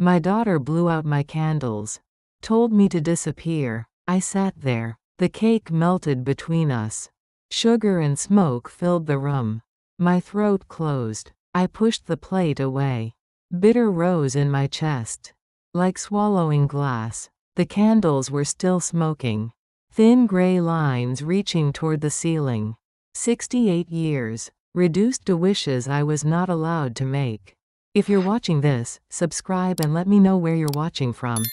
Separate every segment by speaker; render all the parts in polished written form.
Speaker 1: My daughter blew out my candles. Told me to disappear. I sat there. The cake melted between us. Sugar and smoke filled the room. My throat closed. I pushed the plate away. Bitter rose in my chest. Like swallowing glass. The candles were still smoking. Thin gray lines reaching toward the ceiling. 68 years. Reduced to wishes I was not allowed to make. If you're watching this, subscribe and let me know where you're watching from.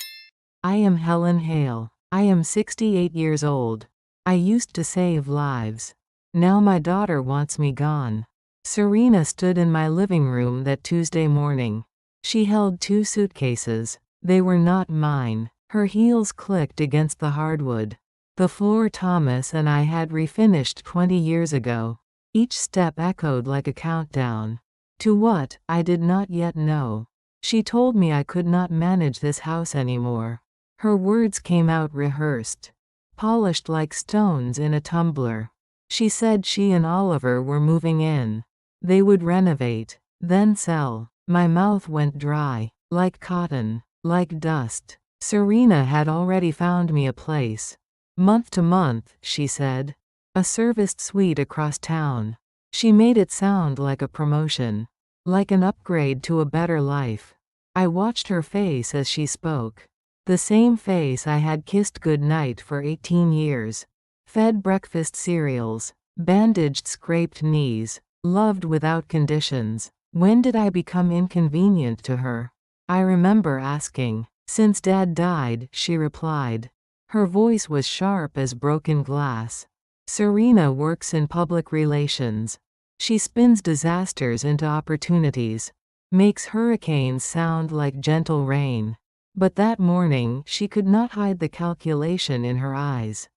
Speaker 1: I am Helen Hale. I am 68 years old. I used to save lives. Now my daughter wants me gone. Serena stood in my living room that Tuesday morning. She held 2 suitcases. They were not mine. Her heels clicked against the hardwood. The floor Thomas and I had refinished 20 years ago. Each step echoed like a countdown. To what, I did not yet know. She told me I could not manage this house anymore. Her words came out rehearsed. Polished like stones in a tumbler. She said she and Oliver were moving in. They would renovate, then sell. My mouth went dry. Like cotton. Like dust. Serena had already found me a place. Month to month, she said. A serviced suite across town. She made it sound like a promotion. Like an upgrade to a better life. I watched her face as she spoke. The same face I had kissed goodnight for 18 years. Fed breakfast cereals. Bandaged scraped knees. Loved without conditions. When did I become inconvenient to her? I remember asking. Since Dad died, she replied. Her voice was sharp as broken glass. Serena works in public relations. She spins disasters into opportunities. Makes hurricanes sound like gentle rain. But that morning, she could not hide the calculation in her eyes.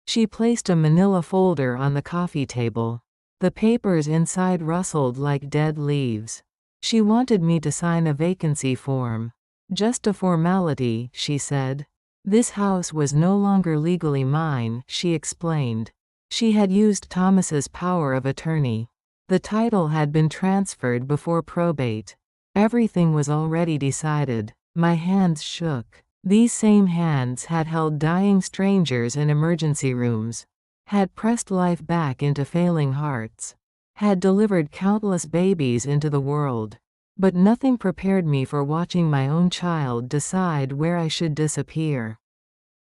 Speaker 1: She placed a manila folder on the coffee table. The papers inside rustled like dead leaves. She wanted me to sign a vacancy form. Just a formality, she said. This house was no longer legally mine, she explained. She had used Thomas's power of attorney. The title had been transferred before probate. Everything was already decided. My hands shook. These same hands had held dying strangers in emergency rooms. Had pressed life back into failing hearts. Had delivered countless babies into the world. But nothing prepared me for watching my own child decide where I should disappear.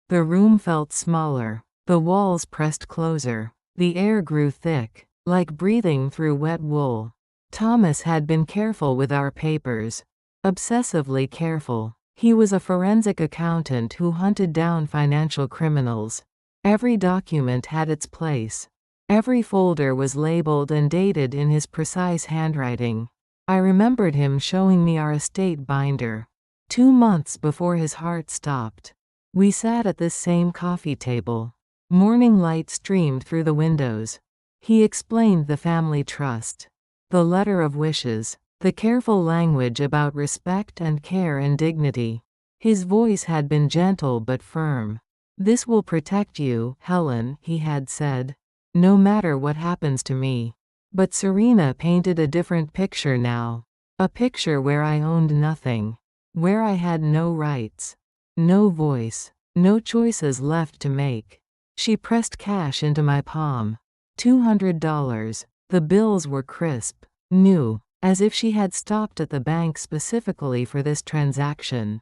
Speaker 1: The room felt smaller. The walls pressed closer. The air grew thick, like breathing through wet wool. Thomas had been careful with our papers. Obsessively careful. He was a forensic accountant who hunted down financial criminals. Every document had its place. Every folder was labeled and dated in his precise handwriting. I remembered him showing me our estate binder. 2 months before his heart stopped. We sat at this same coffee table. Morning light streamed through the windows. He explained the family trust. The letter of wishes. The careful language about respect and care and dignity. His voice had been gentle but firm. This will protect you, Helen, he had said. No matter what happens to me. But Serena painted a different picture now. A picture where I owned nothing. Where I had no rights. No voice. No choices left to make. She pressed cash into my palm. $200. The bills were crisp. New. As if she had stopped at the bank specifically for this transaction.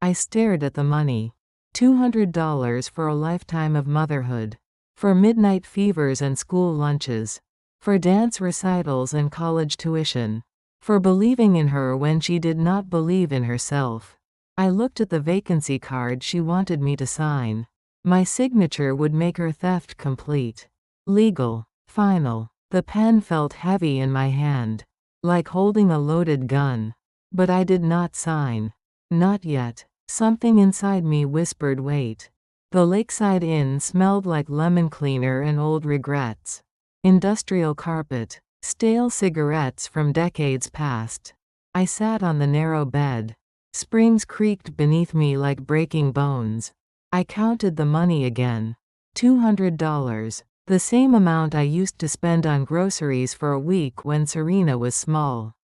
Speaker 1: I stared at the money. $200 for a lifetime of motherhood. For midnight fevers and school lunches. For dance recitals and college tuition. For believing in her when she did not believe in herself. I looked at the vacancy card she wanted me to sign. My signature would make her theft complete. Legal. Final. The pen felt heavy in my hand. Like holding a loaded gun. But I did not sign. Not yet. Something inside me whispered wait. The Lakeside Inn smelled like lemon cleaner and old regrets. Industrial carpet. Stale cigarettes from decades past. I sat on the narrow bed. Springs creaked beneath me like breaking bones. I counted the money again. $200. The same amount I used to spend on groceries for a week when Serena was small.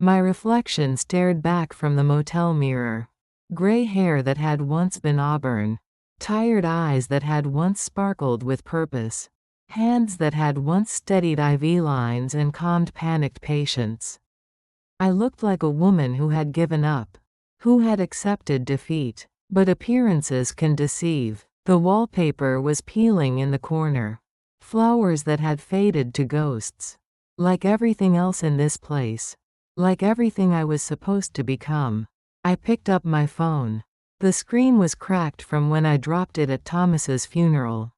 Speaker 1: My reflection stared back from the motel mirror. Gray hair that had once been auburn. Tired eyes that had once sparkled with purpose. Hands that had once steadied IV lines and calmed panicked patients. I looked like a woman who had given up, who had accepted defeat. But appearances can deceive. The wallpaper was peeling in the corner. Flowers that had faded to ghosts. Like everything else in this place. Like everything I was supposed to become. I picked up my phone. The screen was cracked from when I dropped it at Thomas's funeral.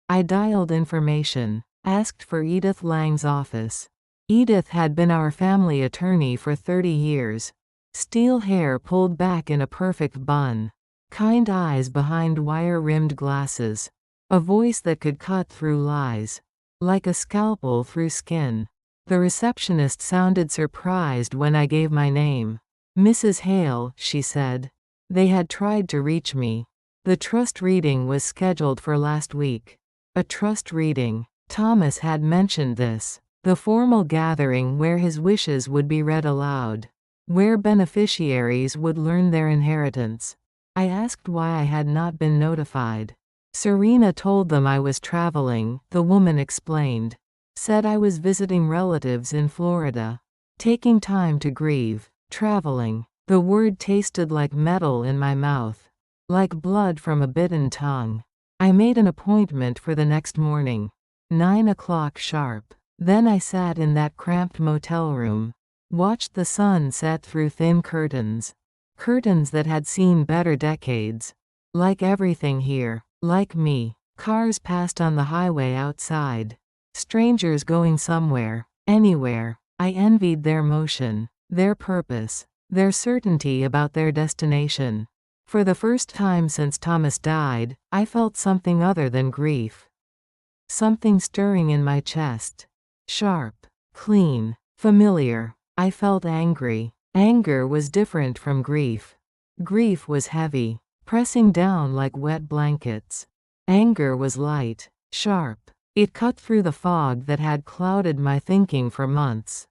Speaker 1: I dialed information, asked for Edith Lang's office. Edith had been our family attorney for 30 years. Steel hair pulled back in a perfect bun. Kind eyes behind wire-rimmed glasses. A voice that could cut through lies. Like a scalpel through skin. The receptionist sounded surprised when I gave my name. "Mrs. Hale," she said. They had tried to reach me. The trust reading was scheduled for last week. A trust reading. Thomas had mentioned this. The formal gathering where his wishes would be read aloud. Where beneficiaries would learn their inheritance. I asked why I had not been notified. Serena told them I was traveling, the woman explained. Said I was visiting relatives in Florida. Taking time to grieve. Traveling. The word tasted like metal in my mouth. Like blood from a bitten tongue. I made an appointment for the next morning. 9 o'clock sharp. Then I sat in that cramped motel room. Watched the sun set through thin curtains. Curtains that had seen better decades. Like everything here. Like me. Cars passed on the highway outside. Strangers going somewhere. Anywhere. I envied their motion. Their purpose. Their certainty about their destination. For the first time since Thomas died, I felt something other than grief. Something stirring in my chest. Sharp. Clean. Familiar. I felt angry. Anger was different from grief. Grief was heavy, pressing down like wet blankets. Anger was light, sharp. It cut through the fog that had clouded my thinking for months.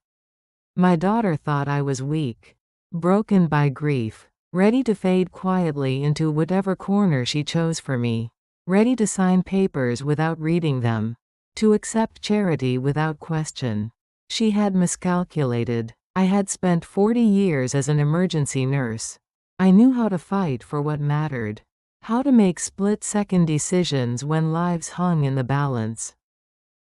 Speaker 1: My daughter thought I was weak, broken by grief, ready to fade quietly into whatever corner she chose for me, ready to sign papers without reading them, to accept charity without question. She had miscalculated. I had spent 40 years as an emergency nurse. I knew how to fight for what mattered. How to make split-second decisions when lives hung in the balance.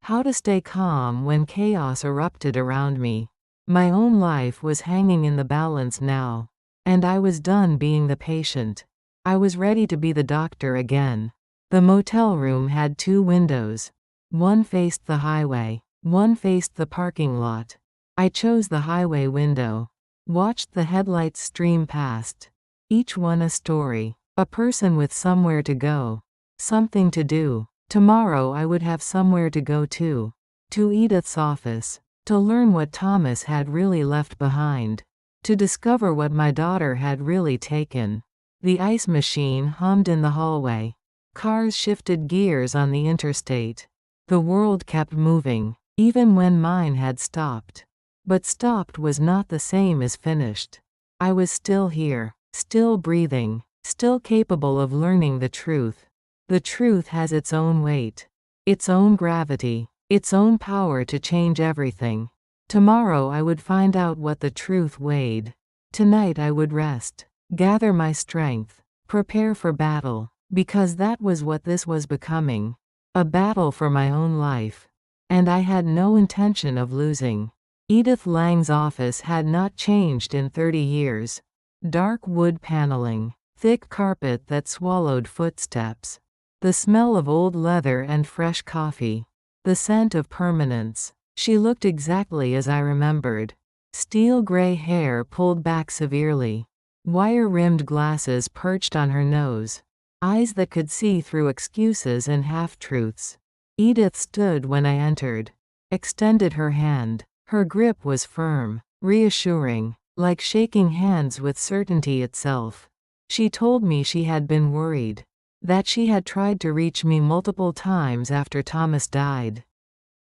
Speaker 1: How to stay calm when chaos erupted around me. My own life was hanging in the balance now. And I was done being the patient. I was ready to be the doctor again. The motel room had 2 windows. One faced the highway. One faced the parking lot. I chose the highway window. Watched the headlights stream past. Each one a story. A person with somewhere to go. Something to do. Tomorrow I would have somewhere to go to. To Edith's office. To learn what Thomas had really left behind. To discover what my daughter had really taken. The ice machine hummed in the hallway. Cars shifted gears on the interstate. The world kept moving, even when mine had stopped. But stopped was not the same as finished. I was still here, still breathing, still capable of learning the truth. The truth has its own weight, its own gravity, its own power to change everything. Tomorrow I would find out what the truth weighed. Tonight I would rest, gather my strength, prepare for battle, because that was what this was becoming. A battle for my own life. And I had no intention of losing. Edith Lang's office had not changed in 30 years. Dark wood paneling, thick carpet that swallowed footsteps. The smell of old leather and fresh coffee. The scent of permanence. She looked exactly as I remembered. Steel gray hair pulled back severely. Wire-rimmed glasses perched on her nose. Eyes that could see through excuses and half-truths. Edith stood when I entered. Extended her hand. Her grip was firm, reassuring, like shaking hands with certainty itself. She told me she had been worried. That she had tried to reach me multiple times after Thomas died.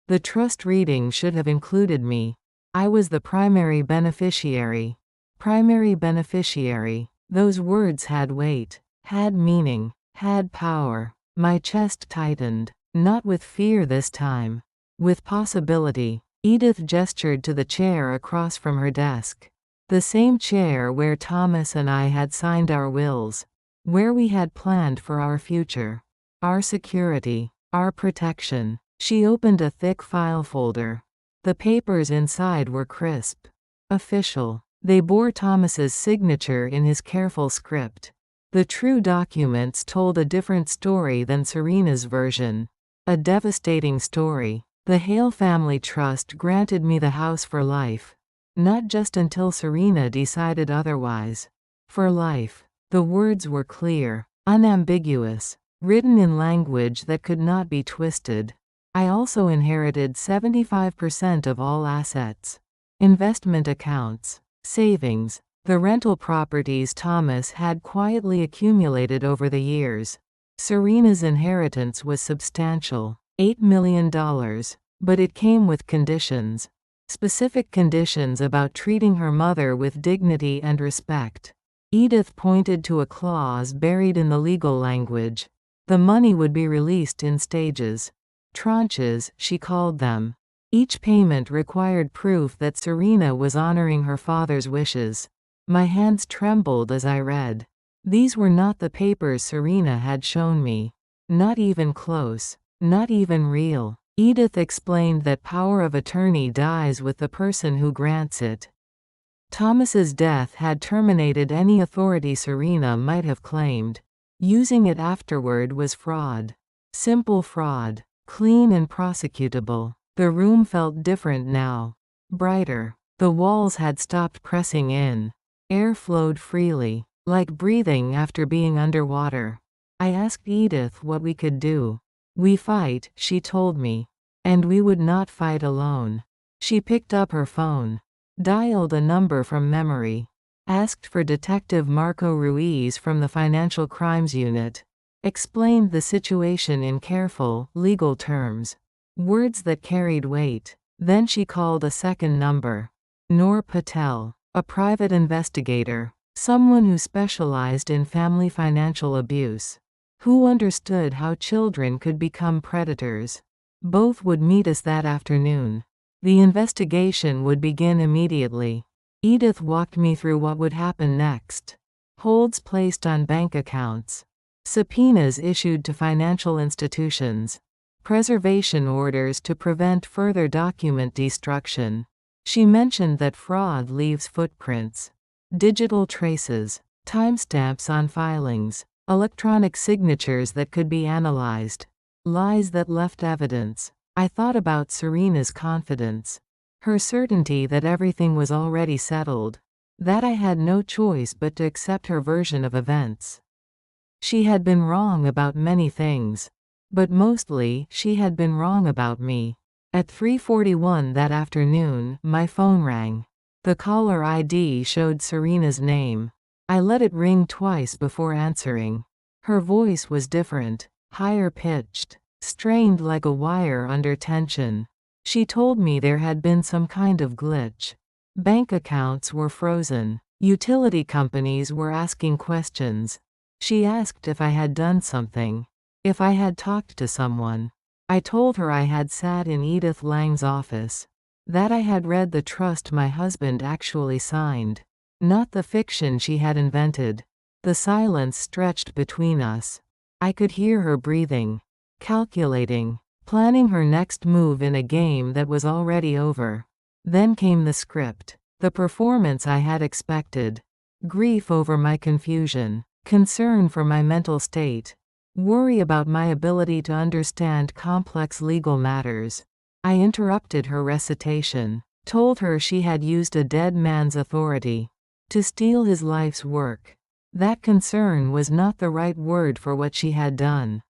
Speaker 1: The trust reading should have included me. I was the primary beneficiary. Primary beneficiary. Those words had weight, had meaning, had power. My chest tightened, not with fear this time, with possibility. Edith gestured to the chair across from her desk. The same chair where Thomas and I had signed our wills, where we had planned for our future, our security, our protection. She opened a thick file folder. The papers inside were crisp, official. They bore Thomas's signature in his careful script. The true documents told a different story than Serena's version. A devastating story. The Hale Family Trust granted me the house for life. Not just until Serena decided otherwise. For life. The words were clear, unambiguous, written in language that could not be twisted. I also inherited 75% of all assets. Investment accounts, savings, the rental properties Thomas had quietly accumulated over the years. Serena's inheritance was substantial, $8 million, but it came with conditions. Specific conditions about treating her mother with dignity and respect. Edith pointed to a clause buried in the legal language. The money would be released in stages. Tranches, she called them. Each payment required proof that Serena was honoring her father's wishes. My hands trembled as I read. These were not the papers Serena had shown me. Not even close. Not even real. Edith explained that power of attorney dies with the person who grants it. Thomas's death had terminated any authority Serena might have claimed. Using it afterward was fraud. Simple fraud. Clean and prosecutable. The room felt different now. Brighter. The walls had stopped pressing in. Air flowed freely, like breathing after being underwater. I asked Edith what we could do. We fight, she told me. And we would not fight alone. She picked up her phone. Dialed a number from memory. Asked for Detective Marco Ruiz from the Financial Crimes Unit. Explained the situation in careful, legal terms. Words that carried weight. Then she called a second number. Noor Patel, a private investigator, someone who specialized in family financial abuse, who understood how children could become predators. Both would meet us that afternoon. The investigation would begin immediately. Edith walked me through what would happen next. Holds placed on bank accounts. Subpoenas issued to financial institutions. Preservation orders to prevent further document destruction. She mentioned that fraud leaves footprints. Digital traces. Timestamps on filings. Electronic signatures that could be analyzed. Lies that left evidence. I thought about Serena's confidence. Her certainty that everything was already settled. That I had no choice but to accept her version of events. She had been wrong about many things. But mostly, she had been wrong about me. At 3:41 that afternoon, my phone rang. The caller ID showed Serena's name. I let it ring twice before answering. Her voice was different, higher pitched, strained like a wire under tension. She told me there had been some kind of glitch. Bank accounts were frozen. Utility companies were asking questions. She asked if I had done something. If I had talked to someone. I told her I had sat in Edith Lang's office. That I had read the trust my husband actually signed. Not the fiction she had invented. The silence stretched between us. I could hear her breathing. Calculating. Planning her next move in a game that was already over. Then came the script. The performance I had expected. Grief over my confusion. Concern for my mental state. Worry about my ability to understand complex legal matters. I interrupted her recitation. Told her she had used a dead man's authority. To steal his life's work. That concern was not the right word for what she had done.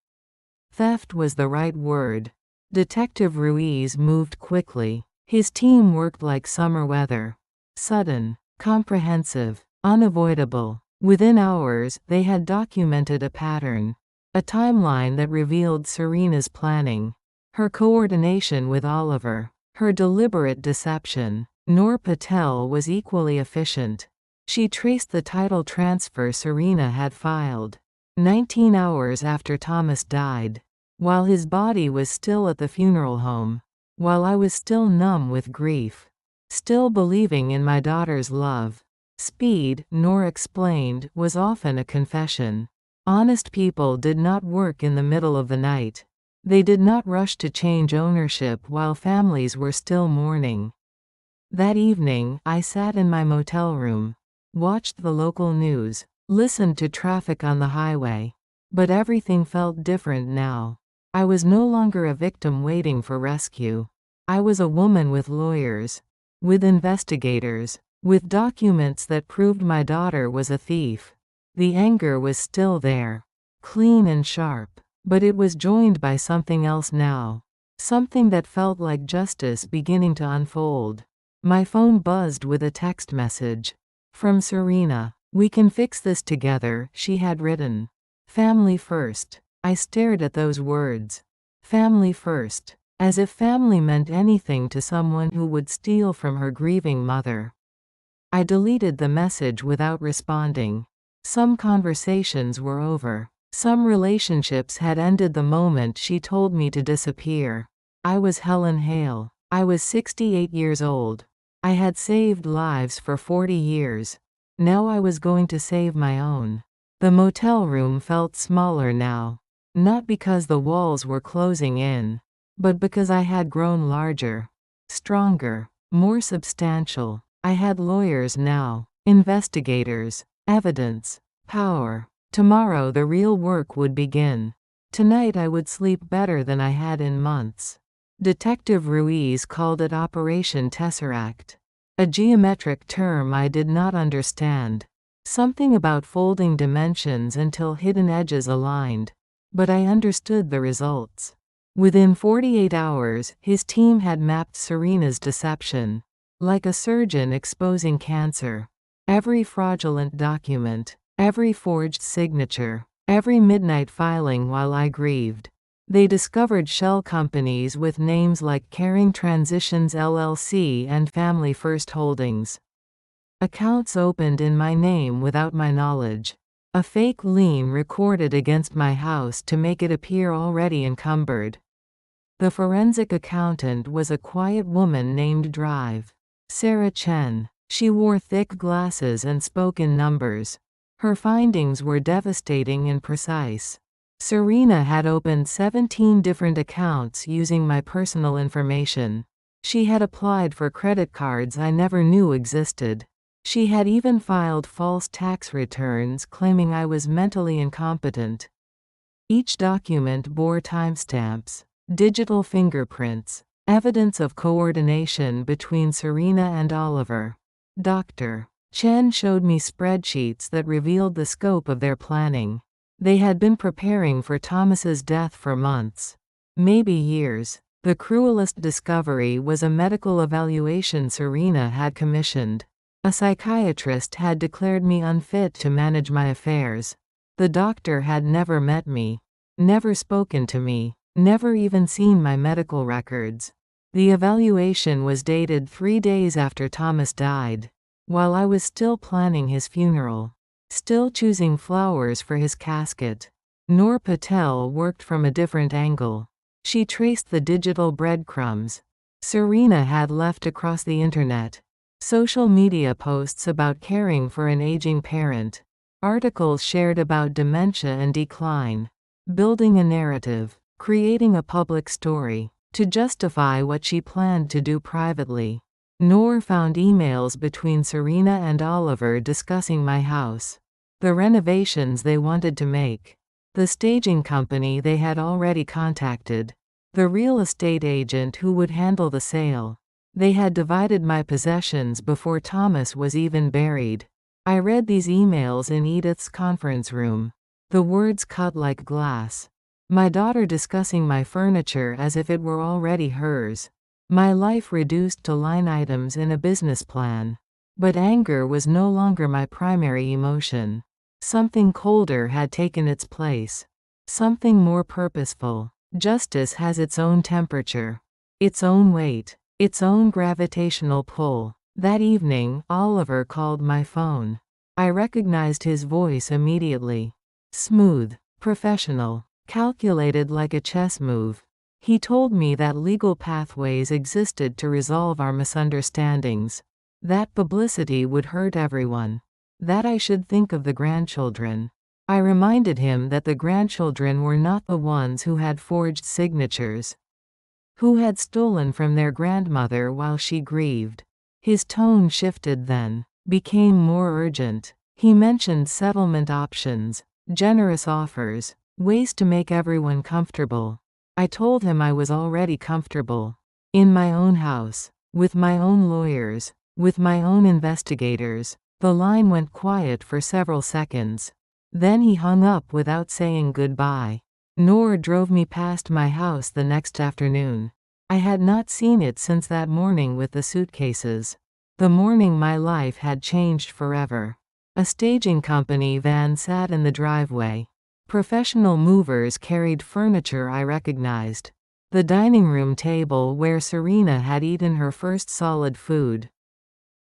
Speaker 1: Theft was the right word. Detective Ruiz moved quickly. His team worked like summer weather. Sudden, comprehensive, unavoidable. Within hours, they had documented a pattern. A timeline that revealed Serena's planning. Her coordination with Oliver. Her deliberate deception. Noor Patel was equally efficient. She traced the title transfer Serena had filed 19 hours after Thomas died, while his body was still at the funeral home, while I was still numb with grief, still believing in my daughter's love. Speed, Noor explained, was often a confession. Honest people did not work in the middle of the night. They did not rush to change ownership while families were still mourning. That evening, I sat in my motel room, watched the local news, listened to traffic on the highway. But everything felt different now. I was no longer a victim waiting for rescue. I was a woman with lawyers, with investigators, with documents that proved my daughter was a thief. The anger was still there, clean and sharp, but it was joined by something else now. Something that felt like justice beginning to unfold. My phone buzzed with a text message. From Serena. "We can fix this together," she had written. Family first. I stared at those words. Family first. As if family meant anything to someone who would steal from her grieving mother. I deleted the message without responding. Some conversations were over. Some relationships had ended the moment she told me to disappear. I was Helen Hale. I was 68 years old. I had saved lives for 40 years. Now I was going to save my own. The motel room felt smaller now. Not because the walls were closing in, but because I had grown larger, stronger, more substantial. I had lawyers now, investigators, evidence, power. Tomorrow the real work would begin. Tonight I would sleep better than I had in months. Detective Ruiz called it Operation Tesseract. A geometric term I did not understand. Something about folding dimensions until hidden edges aligned. But I understood the results. Within 48 hours, his team had mapped Serena's deception. Like a surgeon exposing cancer. Every fraudulent document, every forged signature, every midnight filing while I grieved. They discovered shell companies with names like Caring Transitions LLC and Family First Holdings. Accounts opened in my name without my knowledge. A fake lien recorded against my house to make it appear already encumbered. The forensic accountant was a quiet woman named Drive. Sarah Chen. She wore thick glasses and spoke in numbers. Her findings were devastating and precise. Serena had opened 17 different accounts using my personal information. She had applied for credit cards I never knew existed. She had even filed false tax returns claiming I was mentally incompetent. Each document bore timestamps, digital fingerprints, evidence of coordination between Serena and Oliver. Dr. Chen showed me spreadsheets that revealed the scope of their planning. They had been preparing for Thomas's death for months, maybe years. The cruelest discovery was a medical evaluation Serena had commissioned. A psychiatrist had declared me unfit to manage my affairs. The doctor had never met me, never spoken to me, never even seen my medical records. The evaluation was dated 3 days after Thomas died, while I was still planning his funeral, still choosing flowers for his casket. Noor Patel worked from a different angle. She traced the digital breadcrumbs Serena had left across the internet. Social media posts about caring for an aging parent. Articles shared about dementia and decline. Building a narrative. Creating a public story. To justify what she planned to do privately. Noor found emails between Serena and Oliver discussing my house. The renovations they wanted to make. The staging company they had already contacted. The real estate agent who would handle the sale. They had divided my possessions before Thomas was even buried. I read these emails in Edith's conference room. The words cut like glass. My daughter discussing my furniture as if it were already hers. My life reduced to line items in a business plan. But anger was no longer my primary emotion. Something colder had taken its place. Something more purposeful. Justice has its own temperature. Its own weight. Its own gravitational pull. That evening, Oliver called my phone. I recognized his voice immediately. Smooth, professional, calculated like a chess move. He told me that legal pathways existed to resolve our misunderstandings. That publicity would hurt everyone. That I should think of the grandchildren. I reminded him that the grandchildren were not the ones who had forged signatures, who had stolen from their grandmother while she grieved. His tone shifted then, became more urgent. He mentioned settlement options, generous offers, ways to make everyone comfortable. I told him I was already comfortable. In my own house, with my own lawyers, with my own investigators. The line went quiet for several seconds. Then he hung up without saying goodbye, nor drove me past my house the next afternoon. I had not seen it since that morning with the suitcases. The morning my life had changed forever. A staging company van sat in the driveway. Professional movers carried furniture I recognized. The dining room table where Serena had eaten her first solid food.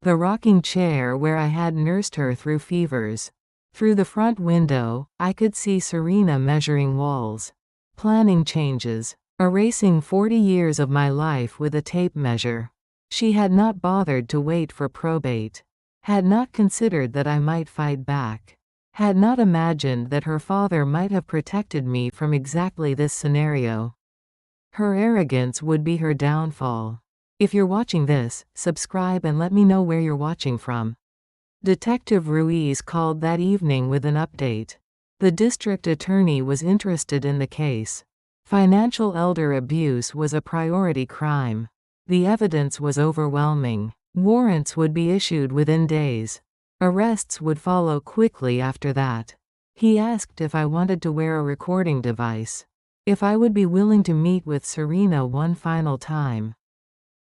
Speaker 1: The rocking chair where I had nursed her through fevers. Through the front window, I could see Serena measuring walls, planning changes, erasing 40 years of my life with a tape measure. She had not bothered to wait for probate. Had not considered that I might fight back. Had not imagined that her father might have protected me from exactly this scenario. Her arrogance would be her downfall. If you're watching this, subscribe and let me know where you're watching from. Detective Ruiz called that evening with an update. The district attorney was interested in the case. Financial elder abuse was a priority crime. The evidence was overwhelming. Warrants would be issued within days. Arrests would follow quickly after that. He asked if I wanted to wear a recording device. If I would be willing to meet with Serena one final time.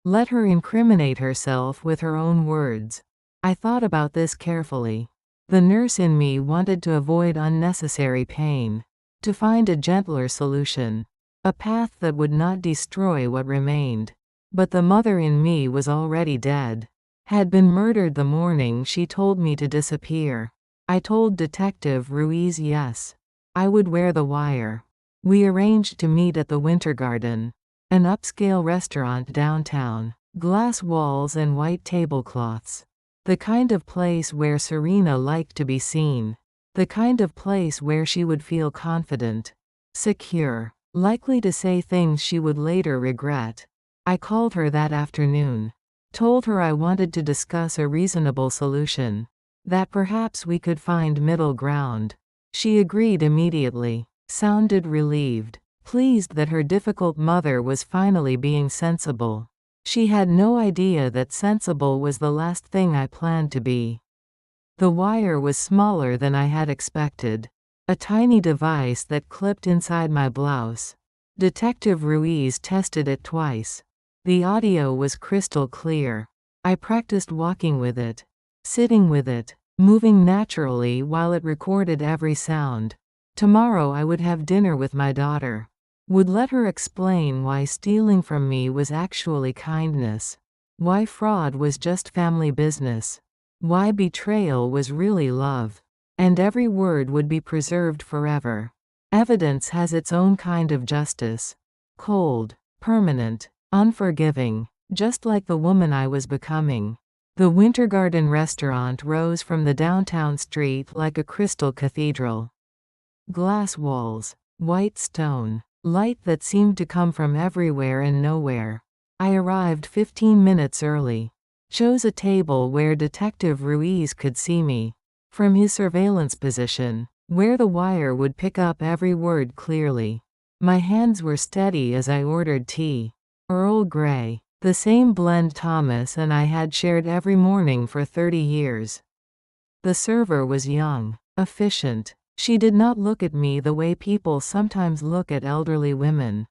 Speaker 1: Let her incriminate herself with her own words. I thought about this carefully. The nurse in me wanted to avoid unnecessary pain. To find a gentler solution. A path that would not destroy what remained. But the mother in me was already dead. Had been murdered the morning she told me to disappear. I told Detective Ruiz yes. I would wear the wire. We arranged to meet at the Winter Garden, an upscale restaurant downtown. Glass walls and white tablecloths. The kind of place where Serena liked to be seen. The kind of place where she would feel confident, secure, likely to say things she would later regret. I called her that afternoon. Told her I wanted to discuss a reasonable solution. That perhaps we could find middle ground. She agreed immediately. Sounded relieved. Pleased that her difficult mother was finally being sensible. She had no idea that sensible was the last thing I planned to be. The wire was smaller than I had expected. A tiny device that clipped inside my blouse. Detective Ruiz tested it twice. The audio was crystal clear. I practiced walking with it, sitting with it, moving naturally while it recorded every sound. Tomorrow I would have dinner with my daughter. Would let her explain why stealing from me was actually kindness. Why fraud was just family business. Why betrayal was really love. And every word would be preserved forever. Evidence has its own kind of justice. Cold, permanent, unforgiving, just like the woman I was becoming. The Winter Garden restaurant rose from the downtown street like a crystal cathedral. Glass walls, white stone, light that seemed to come from everywhere and nowhere. I arrived 15 minutes early. Chose a table where Detective Ruiz could see me. From his surveillance position, where the wire would pick up every word clearly. My hands were steady as I ordered tea. Earl Grey, the same blend Thomas and I had shared every morning for 30 years. The server was young, efficient. She did not look at me the way people sometimes look at elderly women.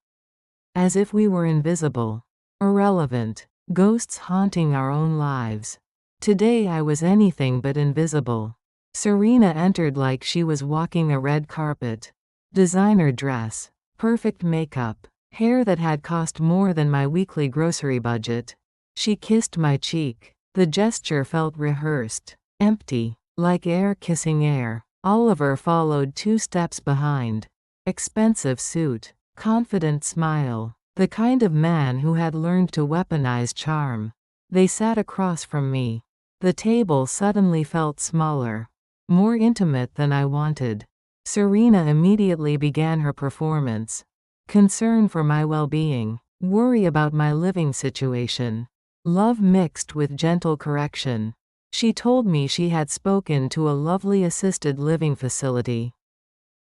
Speaker 1: As if we were invisible, irrelevant, ghosts haunting our own lives. Today I was anything but invisible. Serena entered like she was walking a red carpet. Designer dress, perfect makeup. Hair that had cost more than my weekly grocery budget. She kissed my cheek. The gesture felt rehearsed, empty, like air kissing air. Oliver followed 2 steps behind. Expensive suit, confident smile, the kind of man who had learned to weaponize charm. They sat across from me. The table suddenly felt smaller, more intimate than I wanted. Serena immediately began her performance. Concern for my well-being, worry about my living situation, love mixed with gentle correction. She told me she had spoken to a lovely assisted living facility.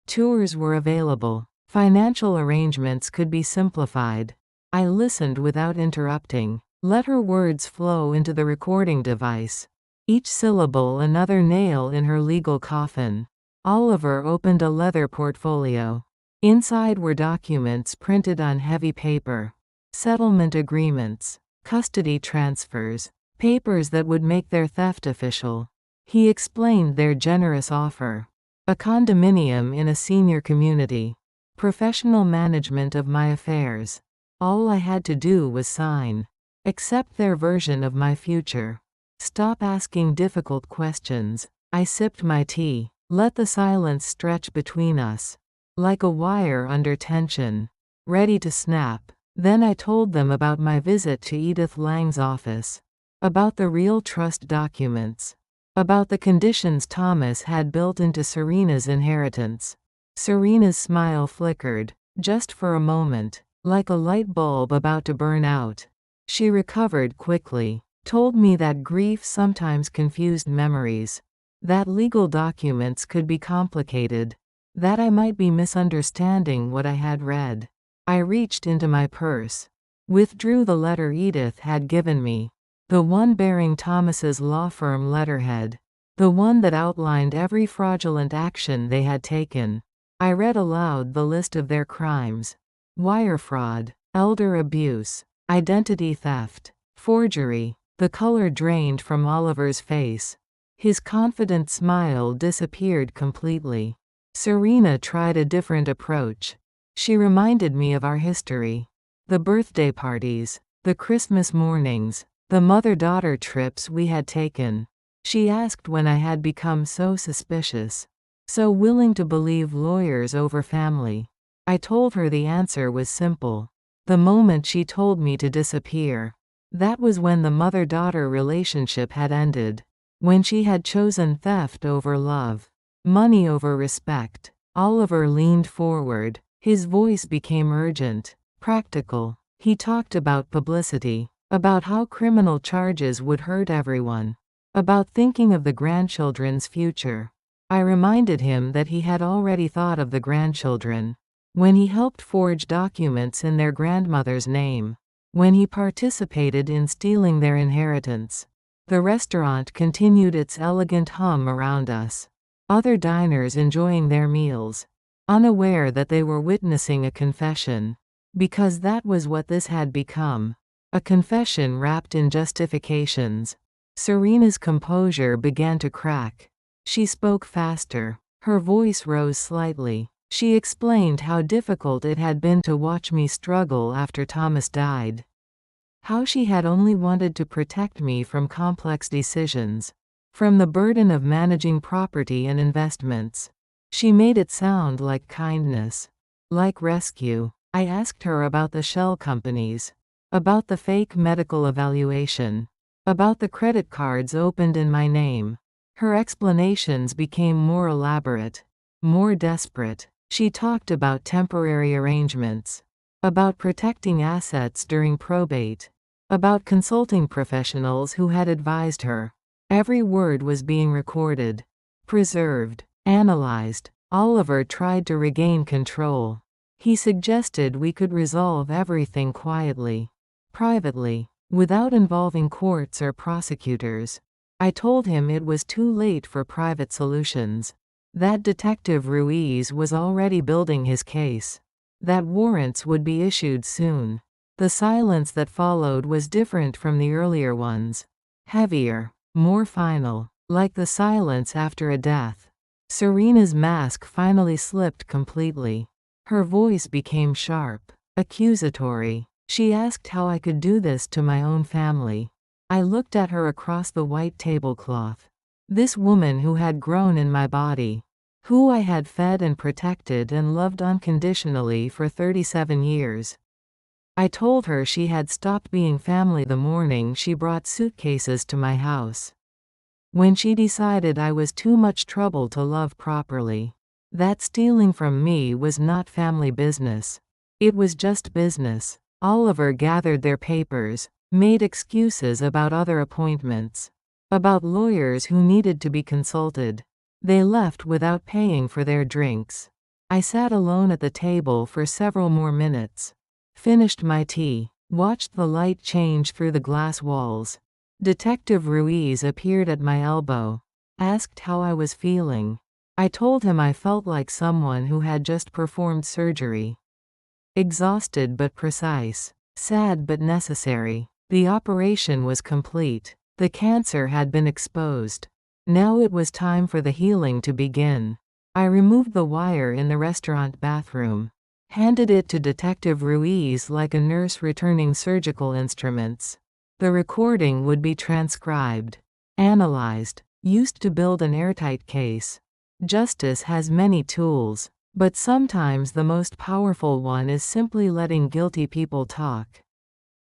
Speaker 1: Tours were available. Financial arrangements could be simplified. I listened without interrupting. Let her words flow into the recording device. Each syllable another nail in her legal coffin. Oliver opened a leather portfolio. Inside were documents printed on heavy paper. Settlement agreements, custody transfers, papers that would make their theft official. He explained their generous offer. A condominium in a senior community. Professional management of my affairs. All I had to do was sign. Accept their version of my future. Stop asking difficult questions. I sipped my tea. Let the silence stretch between us. Like a wire under tension. Ready to snap. Then I told them about my visit to Edith Lang's office. About the real trust documents. About the conditions Thomas had built into Serena's inheritance. Serena's smile flickered, just for a moment, like a light bulb about to burn out. She recovered quickly, told me that grief sometimes confused memories, that legal documents could be complicated, that I might be misunderstanding what I had read. I reached into my purse, withdrew the letter Edith had given me. The one bearing Thomas's law firm letterhead. The one that outlined every fraudulent action they had taken. I read aloud the list of their crimes. Wire fraud, elder abuse, identity theft, forgery. The color drained from Oliver's face. His confident smile disappeared completely. Serena tried a different approach. She reminded me of our history. The birthday parties, the Christmas mornings, the mother-daughter trips we had taken. She asked when I had become so suspicious, so willing to believe lawyers over family. I told her the answer was simple. The moment she told me to disappear. That was when the mother-daughter relationship had ended. When she had chosen theft over love. Money over respect. Oliver leaned forward. His voice became urgent, practical. He talked about publicity. About how criminal charges would hurt everyone. About thinking of the grandchildren's future. I reminded him that he had already thought of the grandchildren. When he helped forge documents in their grandmother's name. When he participated in stealing their inheritance. The restaurant continued its elegant hum around us. Other diners enjoying their meals. Unaware that they were witnessing a confession. Because that was what this had become. A confession wrapped in justifications. Serena's composure began to crack. She spoke faster. Her voice rose slightly. She explained how difficult it had been to watch me struggle after Thomas died. How she had only wanted to protect me from complex decisions. From the burden of managing property and investments. She made it sound like kindness. Like rescue. I asked her about the shell companies. About the fake medical evaluation. About the credit cards opened in my name. Her explanations became more elaborate. More desperate. She talked about temporary arrangements. About protecting assets during probate. About consulting professionals who had advised her. Every word was being recorded. Preserved. Analyzed. Oliver tried to regain control. He suggested we could resolve everything quietly. Privately, without involving courts or prosecutors. I told him it was too late for private solutions. That Detective Ruiz was already building his case. That warrants would be issued soon. The silence that followed was different from the earlier ones. Heavier, more final, like the silence after a death. Serena's mask finally slipped completely. Her voice became sharp, accusatory. She asked how I could do this to my own family. I looked at her across the white tablecloth. This woman who had grown in my body, who I had fed and protected and loved unconditionally for 37 years. I told her she had stopped being family the morning she brought suitcases to my house. When she decided I was too much trouble to love properly. That stealing from me was not family business. It was just business. Oliver gathered their papers, made excuses about other appointments, about lawyers who needed to be consulted. They left without paying for their drinks. I sat alone at the table for several more minutes. Finished my tea, watched the light change through the glass walls. Detective Ruiz appeared at my elbow, asked how I was feeling. I told him I felt like someone who had just performed surgery. Exhausted but precise, sad but necessary. The operation was complete. The cancer had been exposed. Now it was time for the healing to begin. I removed the wire in the restaurant bathroom, handed it to Detective Ruiz like a nurse returning surgical instruments. The recording would be transcribed, analyzed, used to build an airtight case. Justice has many tools, but sometimes the most powerful one is simply letting guilty people talk.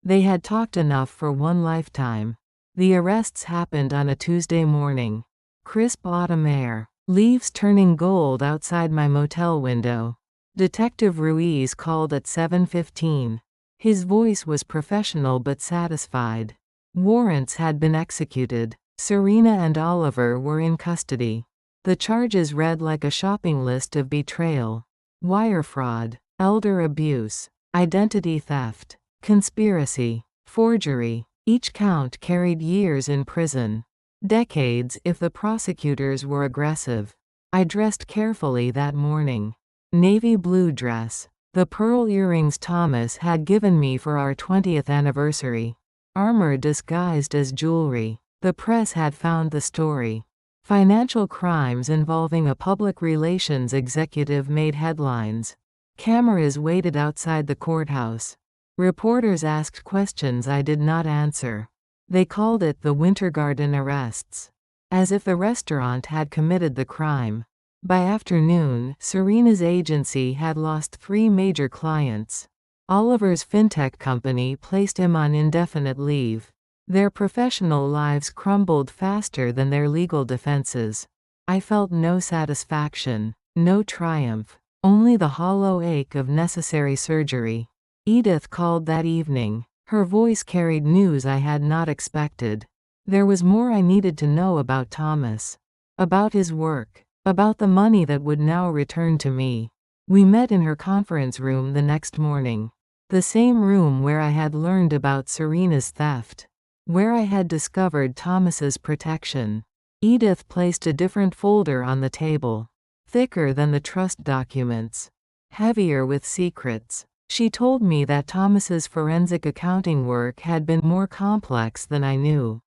Speaker 1: They had talked enough for one lifetime. The arrests happened on a Tuesday morning. Crisp autumn air, leaves turning gold outside my motel window. Detective Ruiz called at 7:15. His voice was professional but satisfied. Warrants had been executed. Serena and Oliver were in custody. The charges read like a shopping list of betrayal, wire fraud, elder abuse, identity theft, conspiracy, forgery. Each count carried years in prison. Decades if the prosecutors were aggressive. I dressed carefully that morning. Navy blue dress. The pearl earrings Thomas had given me for our 20th anniversary. Armor disguised as jewelry. The press had found the story. Financial crimes involving a public relations executive made headlines. Cameras waited outside the courthouse. Reporters asked questions I did not answer. They called it the Winter Garden arrests, as if the restaurant had committed the crime. By afternoon, Serena's agency had lost 3 major clients. Oliver's fintech company placed him on indefinite leave. Their professional lives crumbled faster than their legal defenses. I felt no satisfaction, no triumph, only the hollow ache of necessary surgery. Edith called that evening. Her voice carried news I had not expected. There was more I needed to know about Thomas, about his work, about the money that would now return to me. We met in her conference room the next morning. The same room where I had learned about Serena's theft, where I had discovered Thomas's protection. Edith placed a different folder on the table, thicker than the trust documents, heavier with secrets. She told me that Thomas's forensic accounting work had been more complex than I knew.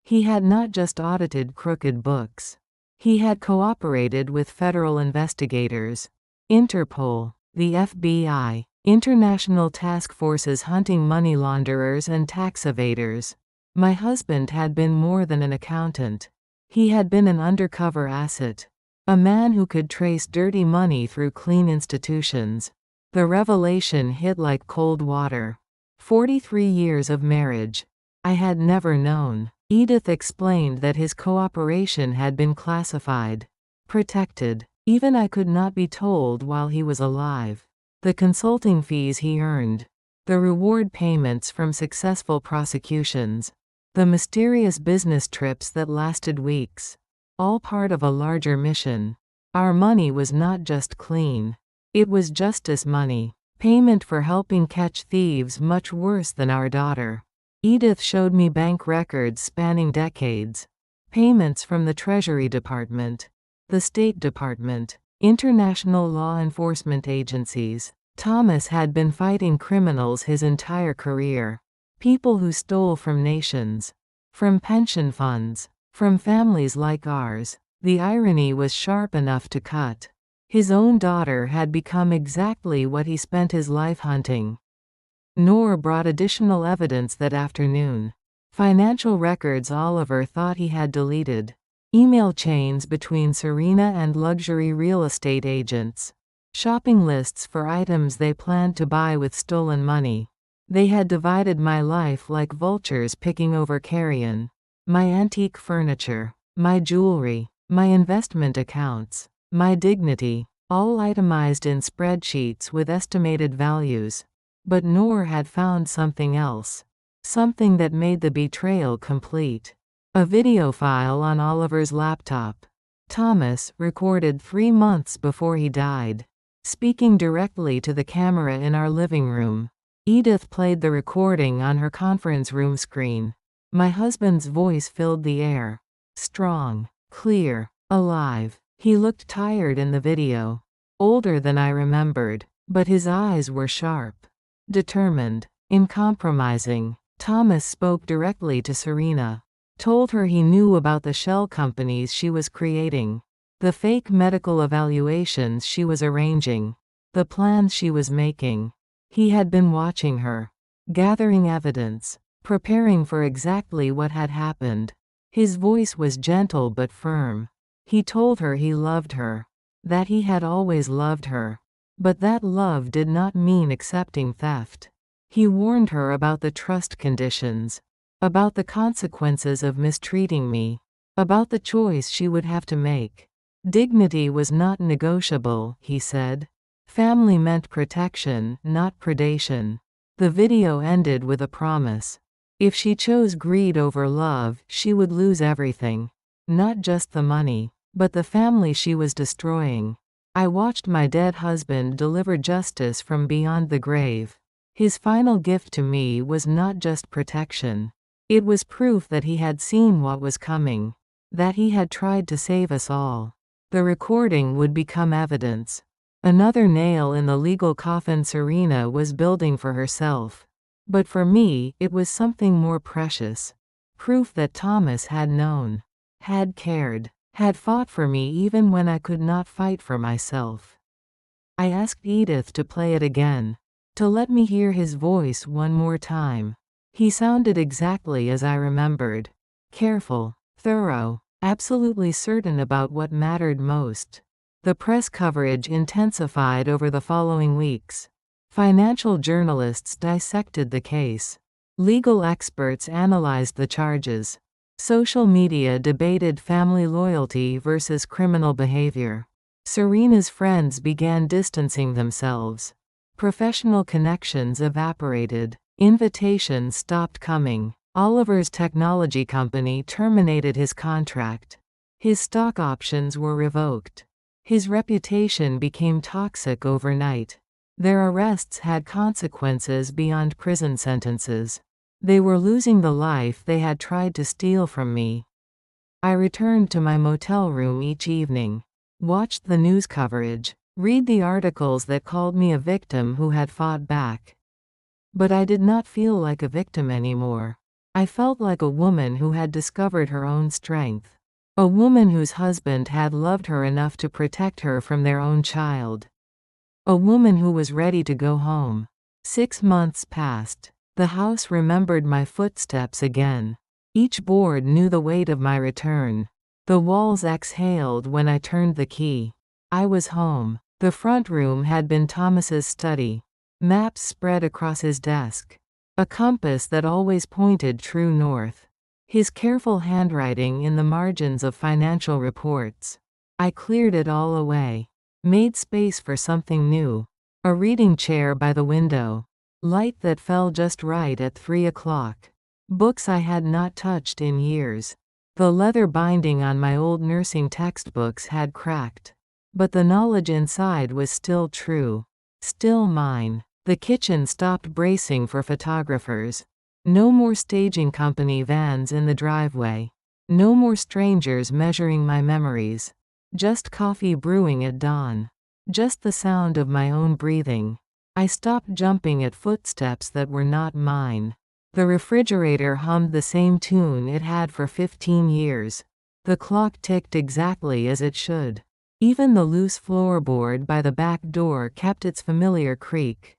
Speaker 1: He had not just audited crooked books. He had cooperated with federal investigators, Interpol, the FBI, international task forces hunting money launderers and tax evaders. My husband had been more than an accountant. He had been an undercover asset, a man who could trace dirty money through clean institutions. The revelation hit like cold water. 43 years of marriage. I had never known. Edith explained that his cooperation had been classified, protected. Even I could not be told while he was alive. The consulting fees he earned, the reward payments from successful prosecutions, the mysterious business trips that lasted weeks, all part of a larger mission. Our money was not just clean. It was justice money, payment for helping catch thieves much worse than our daughter. Edith showed me bank records spanning decades, payments from the Treasury Department, the State Department, international law enforcement agencies. Thomas had been fighting criminals his entire career, people who stole from nations, from pension funds, from families like ours. The irony was sharp enough to cut. His own daughter had become exactly what he spent his life hunting. Noor brought additional evidence that afternoon. Financial records Oliver thought he had deleted. Email chains between Serena and luxury real estate agents. Shopping lists for items they planned to buy with stolen money. They had divided my life like vultures picking over carrion. My antique furniture, my jewelry, my investment accounts, my dignity, all itemized in spreadsheets with estimated values. But Noor had found something else. Something that made the betrayal complete. A video file on Oliver's laptop. Thomas, recorded 3 months before he died. Speaking directly to the camera in our living room. Edith played the recording on her conference room screen. My husband's voice filled the air. Strong, clear, alive. He looked tired in the video. Older than I remembered. But his eyes were sharp. Determined. Uncompromising. Thomas spoke directly to Serena. Told her he knew about the shell companies she was creating. The fake medical evaluations she was arranging. The plans she was making. He had been watching her. Gathering evidence. Preparing for exactly what had happened. His voice was gentle but firm. He told her he loved her. That he had always loved her. But that love did not mean accepting theft. He warned her about the trust conditions. About the consequences of mistreating me. About the choice she would have to make. Dignity was not negotiable, he said. Family meant protection, not predation. The video ended with a promise. If she chose greed over love, she would lose everything. Not just the money, but the family she was destroying. I watched my dead husband deliver justice from beyond the grave. His final gift to me was not just protection. It was proof that he had seen what was coming. That he had tried to save us all. The recording would become evidence. Another nail in the legal coffin Serena was building for herself. But for me, it was something more precious. Proof that Thomas had known. Had cared. Had fought for me even when I could not fight for myself. I asked Edith to play it again. To let me hear his voice one more time. He sounded exactly as I remembered. Careful, thorough, absolutely certain about what mattered most. The press coverage intensified over the following weeks. Financial journalists dissected the case. Legal experts analyzed the charges. Social media debated family loyalty versus criminal behavior. Serena's friends began distancing themselves. Professional connections evaporated. Invitations stopped coming. Oliver's technology company terminated his contract. His stock options were revoked. His reputation became toxic overnight. Their arrests had consequences beyond prison sentences. They were losing the life they had tried to steal from me. I returned to my motel room each evening. Watched the news coverage. Read the articles that called me a victim who had fought back. But I did not feel like a victim anymore. I felt like a woman who had discovered her own strength. A woman whose husband had loved her enough to protect her from their own child. A woman who was ready to go home. 6 months passed. The house remembered my footsteps again. Each board knew the weight of my return. The walls exhaled when I turned the key. I was home. The front room had been Thomas's study. Maps spread across his desk. A compass that always pointed true north. His careful handwriting in the margins of financial reports. I cleared it all away. Made space for something new. A reading chair by the window. Light that fell just right at 3 o'clock. Books I had not touched in years. The leather binding on my old nursing textbooks had cracked. But the knowledge inside was still true. Still mine. The kitchen stopped bracing for photographers. No more staging company vans in the driveway. No more strangers measuring my memories. Just coffee brewing at dawn. Just the sound of my own breathing. I stopped jumping at footsteps that were not mine. The refrigerator hummed the same tune it had for 15 years. The clock ticked exactly as it should. Even the loose floorboard by the back door kept its familiar creak.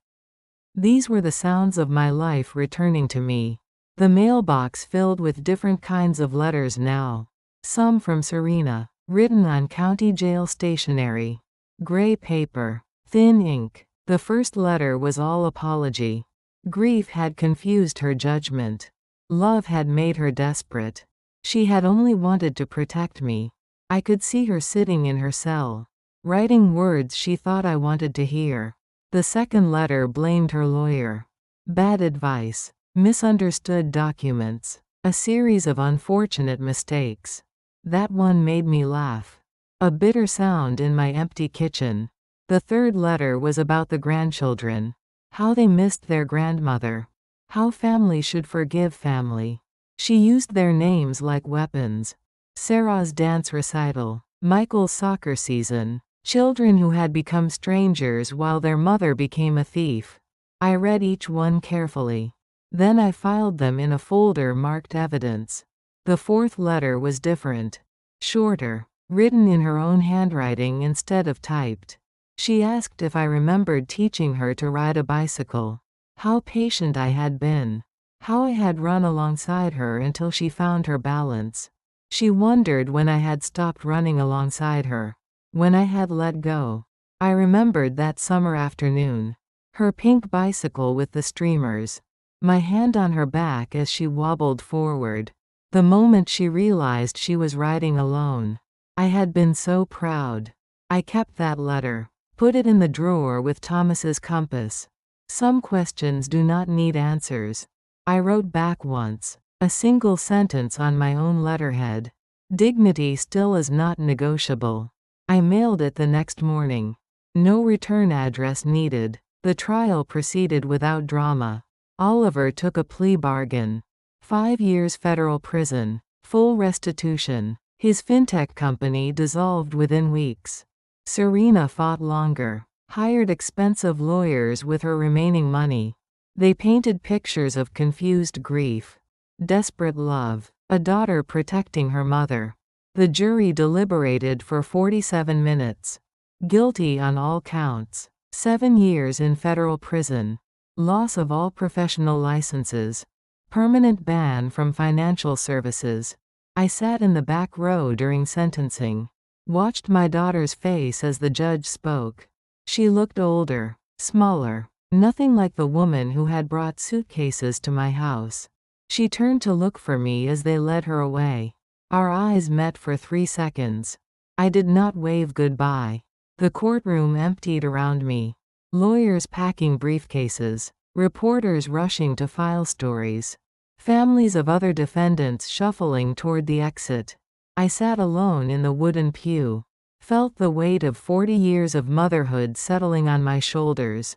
Speaker 1: These were the sounds of my life returning to me. The mailbox filled with different kinds of letters now. Some from Serena, written on county jail stationery. Gray paper. Thin ink. The first letter was all apology. Grief had confused her judgment. Love had made her desperate. She had only wanted to protect me. I could see her sitting in her cell, writing words she thought I wanted to hear. The second letter blamed her lawyer. Bad advice. Misunderstood documents. A series of unfortunate mistakes. That one made me laugh. A bitter sound in my empty kitchen. The third letter was about the grandchildren. How they missed their grandmother. How family should forgive family. She used their names like weapons. Sarah's dance recital. Michael's soccer season. Children who had become strangers while their mother became a thief. I read each one carefully. Then I filed them in a folder marked evidence. The fourth letter was different. Shorter. Written in her own handwriting instead of typed. She asked if I remembered teaching her to ride a bicycle. How patient I had been. How I had run alongside her until she found her balance. She wondered when I had stopped running alongside her. When I had let go. I remembered that summer afternoon. Her pink bicycle with the streamers. My hand on her back as she wobbled forward. The moment she realized she was riding alone. I had been so proud. I kept that letter. Put it in the drawer with Thomas's compass. Some questions do not need answers. I wrote back once. A single sentence on my own letterhead. Dignity still is not negotiable. I mailed it the next morning. No return address needed. The trial proceeded without drama. Oliver took a plea bargain. 5 years federal prison. Full restitution. His fintech company dissolved within weeks. Serena fought longer. Hired expensive lawyers with her remaining money. They painted pictures of confused grief. Desperate love. A daughter protecting her mother. The jury deliberated for 47 minutes. Guilty on all counts. 7 years in federal prison. Loss of all professional licenses. Permanent ban from financial services. I sat in the back row during sentencing. Watched my daughter's face as the judge spoke. She looked older, smaller, nothing like the woman who had brought suitcases to my house. She turned to look for me as they led her away. Our eyes met for 3 seconds. I did not wave goodbye. The courtroom emptied around me. Lawyers packing briefcases. Reporters rushing to file stories. Families of other defendants shuffling toward the exit. I sat alone in the wooden pew. Felt the weight of 40 years of motherhood settling on my shoulders.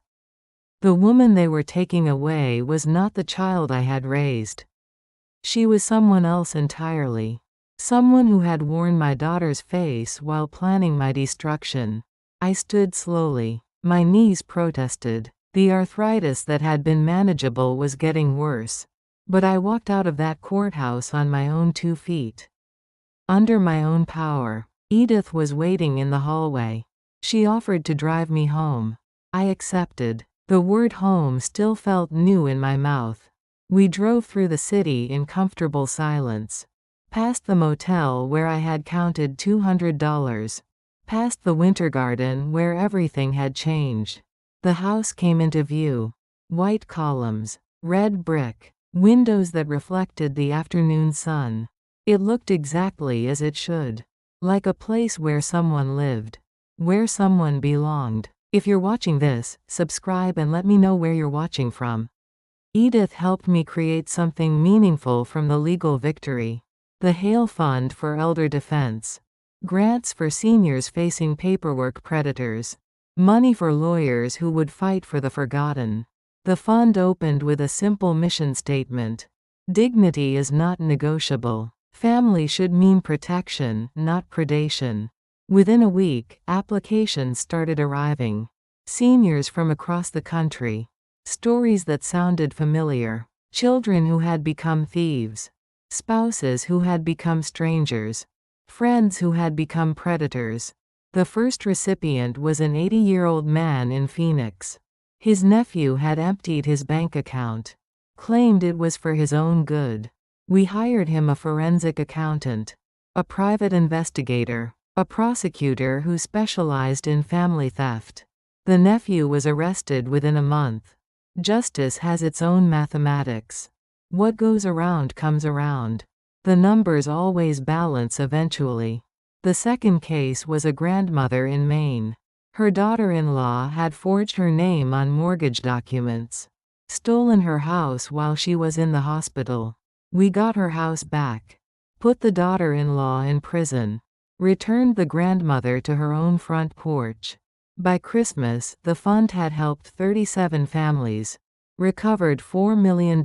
Speaker 1: The woman they were taking away was not the child I had raised. She was someone else entirely. Someone who had worn my daughter's face while planning my destruction. I stood slowly. My knees protested. The arthritis that had been manageable was getting worse. But I walked out of that courthouse on my own 2 feet. Under my own power. Edith was waiting in the hallway. She offered to drive me home. I accepted. The word home still felt new in my mouth. We drove through the city in comfortable silence. Past the motel where I had counted $200. Past the winter garden where everything had changed. The house came into view. White columns. Red brick. Windows that reflected the afternoon sun. It looked exactly as it should. Like a place where someone lived. Where someone belonged. If you're watching this, subscribe and let me know where you're watching from. Edith helped me create something meaningful from the legal victory. The Hale Fund for Elder Defense. Grants for seniors facing paperwork predators. Money for lawyers who would fight for the forgotten. The fund opened with a simple mission statement. Dignity is not negotiable. Family should mean protection, not predation. Within a week, applications started arriving. Seniors from across the country. Stories that sounded familiar. Children who had become thieves. Spouses who had become strangers. Friends who had become predators. The first recipient was an 80-year-old man in Phoenix. His nephew had emptied his bank account. Claimed it was for his own good. We hired him a forensic accountant, a private investigator, a prosecutor who specialized in family theft. The nephew was arrested within a month. Justice has its own mathematics. What goes around comes around. The numbers always balance eventually. The second case was a grandmother in Maine. Her daughter-in-law had forged her name on mortgage documents, stolen her house while she was in the hospital. We got her house back, put the daughter-in-law in prison, returned the grandmother to her own front porch. By Christmas, the fund had helped 37 families, recovered $4 million,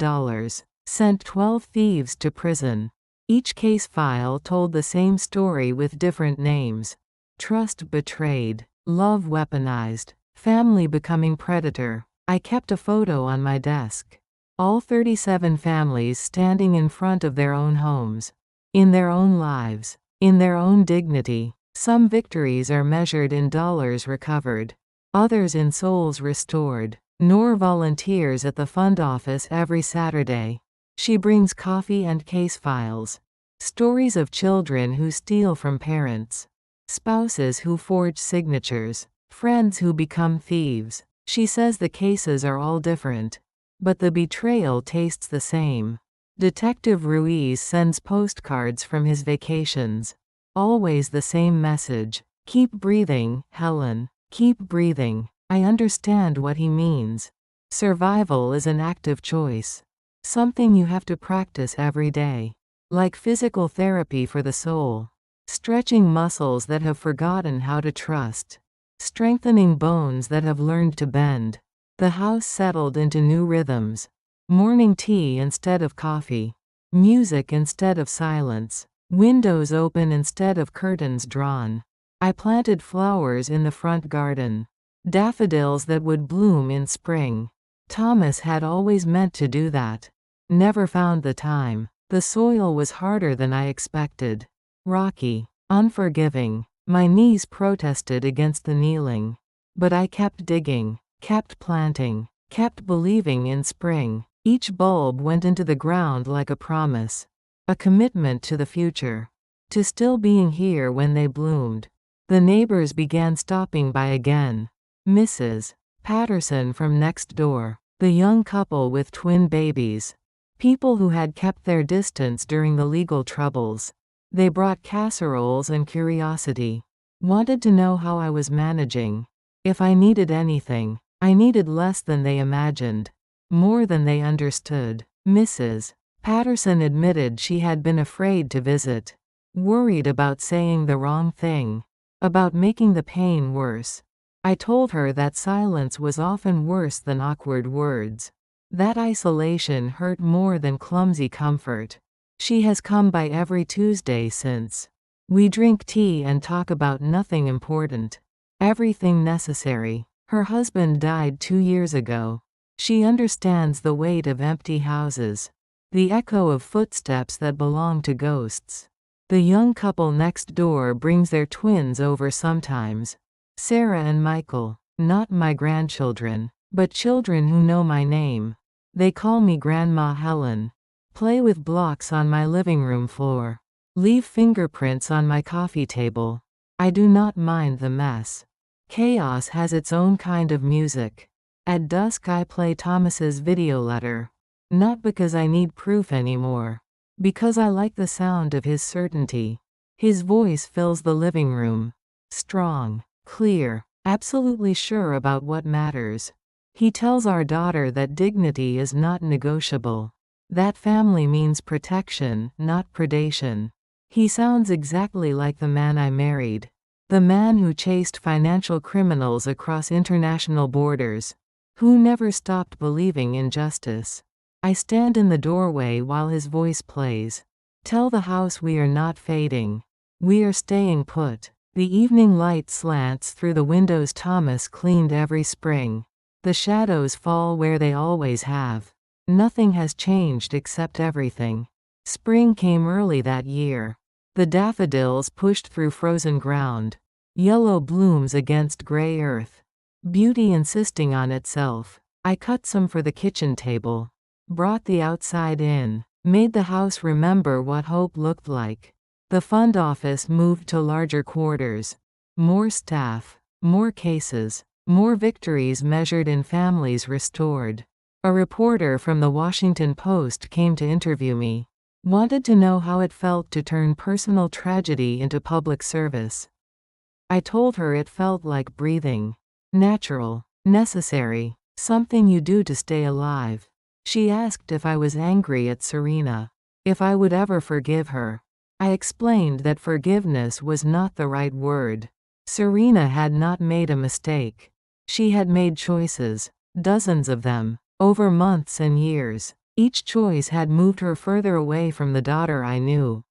Speaker 1: sent 12 thieves to prison. Each case file told the same story with different names. Trust betrayed, love weaponized, family becoming predator. I kept a photo on my desk. All 37 families standing in front of their own homes, in their own lives, in their own dignity. Some victories are measured in dollars recovered, others in souls restored. Noor volunteers at the fund office every Saturday. She brings coffee and case files. Stories of children who steal from parents, spouses who forge signatures, friends who become thieves. She says the cases are all different, but the betrayal tastes the same. Detective Ruiz sends postcards from his vacations. Always the same message. Keep breathing, Helen. Keep breathing. I understand what he means. Survival is an active choice. Something you have to practice every day. Like physical therapy for the soul. Stretching muscles that have forgotten how to trust. Strengthening bones that have learned to bend. The house settled into new rhythms. Morning tea instead of coffee. Music instead of silence. Windows open instead of curtains drawn. I planted flowers in the front garden. Daffodils that would bloom in spring. Thomas had always meant to do that. Never found the time. The soil was harder than I expected. Rocky. Unforgiving. My knees protested against the kneeling. But I kept digging, kept planting, kept believing in spring. Each bulb went into the ground like a promise. A commitment to the future. To still being here when they bloomed. The neighbors began stopping by again. Mrs. Patterson from next door. The young couple with twin babies. People who had kept their distance during the legal troubles. They brought casseroles and curiosity. Wanted to know how I was managing. If I needed anything. I needed less than they imagined. More than they understood. Mrs. Patterson admitted she had been afraid to visit. Worried about saying the wrong thing. About making the pain worse. I told her that silence was often worse than awkward words. That isolation hurt more than clumsy comfort. She has come by every Tuesday since. We drink tea and talk about nothing important. Everything necessary. Her husband died 2 years ago. She understands the weight of empty houses. The echo of footsteps that belong to ghosts. The young couple next door brings their twins over sometimes. Sarah and Michael. Not my grandchildren, but children who know my name. They call me Grandma Helen. Play with blocks on my living room floor. Leave fingerprints on my coffee table. I do not mind the mess. Chaos has its own kind of music. At dusk I play Thomas's video letter. Not because I need proof anymore. Because I like the sound of his certainty. His voice fills the living room. Strong, clear, absolutely sure about what matters. He tells our daughter that dignity is not negotiable. That family means protection, not predation. He sounds exactly like the man I married. The man who chased financial criminals across international borders. Who never stopped believing in justice. I stand in the doorway while his voice plays. Tell the house we are not fading. We are staying put. The evening light slants through the windows Thomas cleaned every spring. The shadows fall where they always have. Nothing has changed except everything. Spring came early that year. The daffodils pushed through frozen ground. Yellow blooms against gray earth. Beauty insisting on itself. I cut some for the kitchen table. brought the outside in, made the house remember what hope looked like. The fund office moved to larger quarters. More staff, more cases, more victories measured in families restored. A reporter from the Washington Post came to interview me. Wanted to know how it felt to turn personal tragedy into public service. I told her it felt like breathing. Natural, necessary, something you do to stay alive. She asked if I was angry at Serena, if I would ever forgive her. I explained that forgiveness was not the right word. Serena had not made a mistake. She had made choices, dozens of them, over months and years. Each choice had moved her further away from the daughter I knew,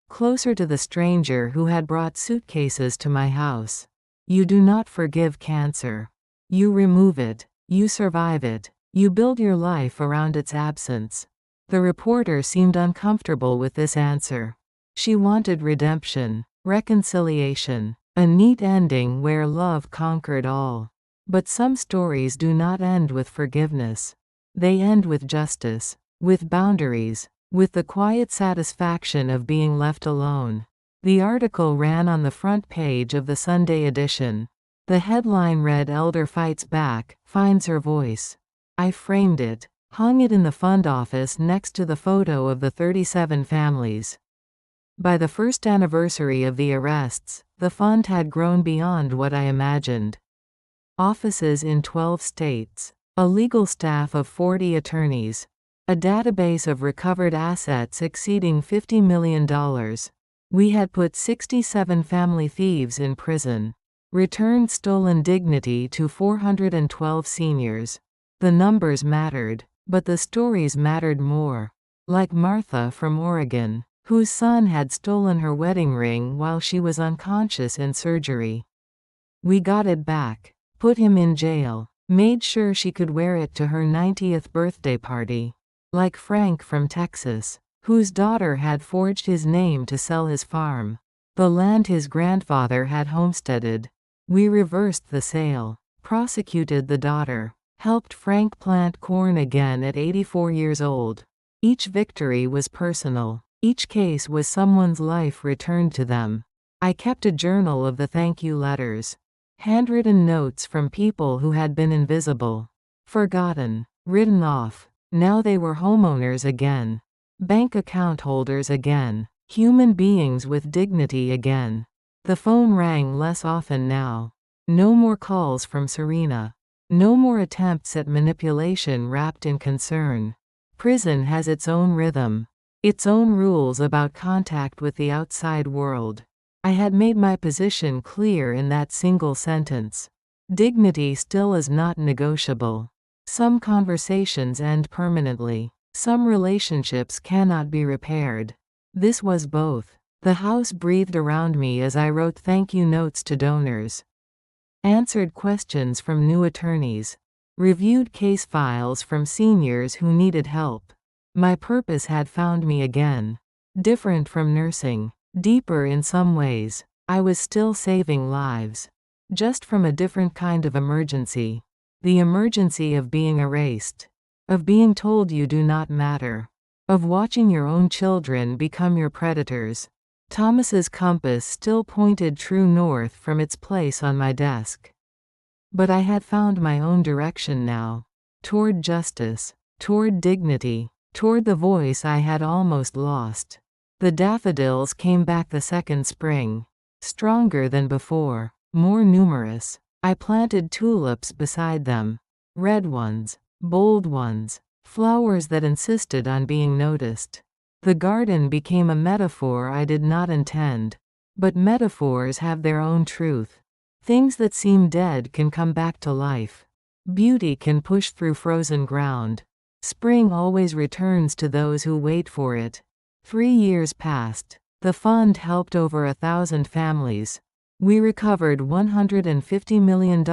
Speaker 1: closer to the stranger who had brought suitcases to my house. You do not forgive cancer. You remove it. You survive it. You build your life around its absence. The reporter seemed uncomfortable with this answer. She wanted redemption, reconciliation, a neat ending where love conquered all. But some stories do not end with forgiveness. They end with justice, with boundaries, with the quiet satisfaction of being left alone. The article ran on the front page of the Sunday edition. The headline read, "Elder Fights Back, Finds Her Voice." I framed it, hung it in the fund office next to the photo of the 37 families. By the first anniversary of the arrests, the fund had grown beyond what I imagined. Offices in 12 states, a legal staff of 40 attorneys, a database of recovered assets exceeding $50 million. We had put 67 family thieves in prison, returned stolen dignity to 412 seniors. The numbers mattered, but the stories mattered more. Like Martha from Oregon, whose son had stolen her wedding ring while she was unconscious in surgery. We got it back, put him in jail, made sure she could wear it to her 90th birthday party. Like Frank from Texas, whose daughter had forged his name to sell his farm, the land his grandfather had homesteaded. We reversed the sale, prosecuted the daughter, helped Frank plant corn again at 84 years old. Each victory was personal. Each case was someone's life returned to them. I kept a journal of the thank you letters. Handwritten notes from people who had been invisible, forgotten, written off. Now they were homeowners again, bank account holders again, human beings with dignity again. The phone rang less often now. No more calls from Serena. No more attempts at manipulation wrapped in concern. Prison has its own rhythm, its own rules about contact with the outside world. I had made my position clear in that single sentence. Dignity still is not negotiable. Some conversations end permanently. Some relationships cannot be repaired. This was both. The house breathed around me as I wrote thank you notes to donors, answered questions from new attorneys, reviewed case files from seniors who needed help. My purpose had found me again. Different from nursing, deeper in some ways. I was still saving lives, just from a different kind of emergency. The emergency of being erased, of being told you do not matter, of watching your own children become your predators. Thomas's compass still pointed true north from its place on my desk. But I had found my own direction now, toward justice, toward dignity, toward the voice I had almost lost. The daffodils came back the second spring, stronger than before, more numerous. I planted tulips beside them, red ones, bold ones, flowers that insisted on being noticed. The garden became a metaphor I did not intend. But metaphors have their own truth. Things that seem dead can come back to life. Beauty can push through frozen ground. Spring always returns to those who wait for it. 3 years passed. The fund helped over 1,000 families. We recovered $150 million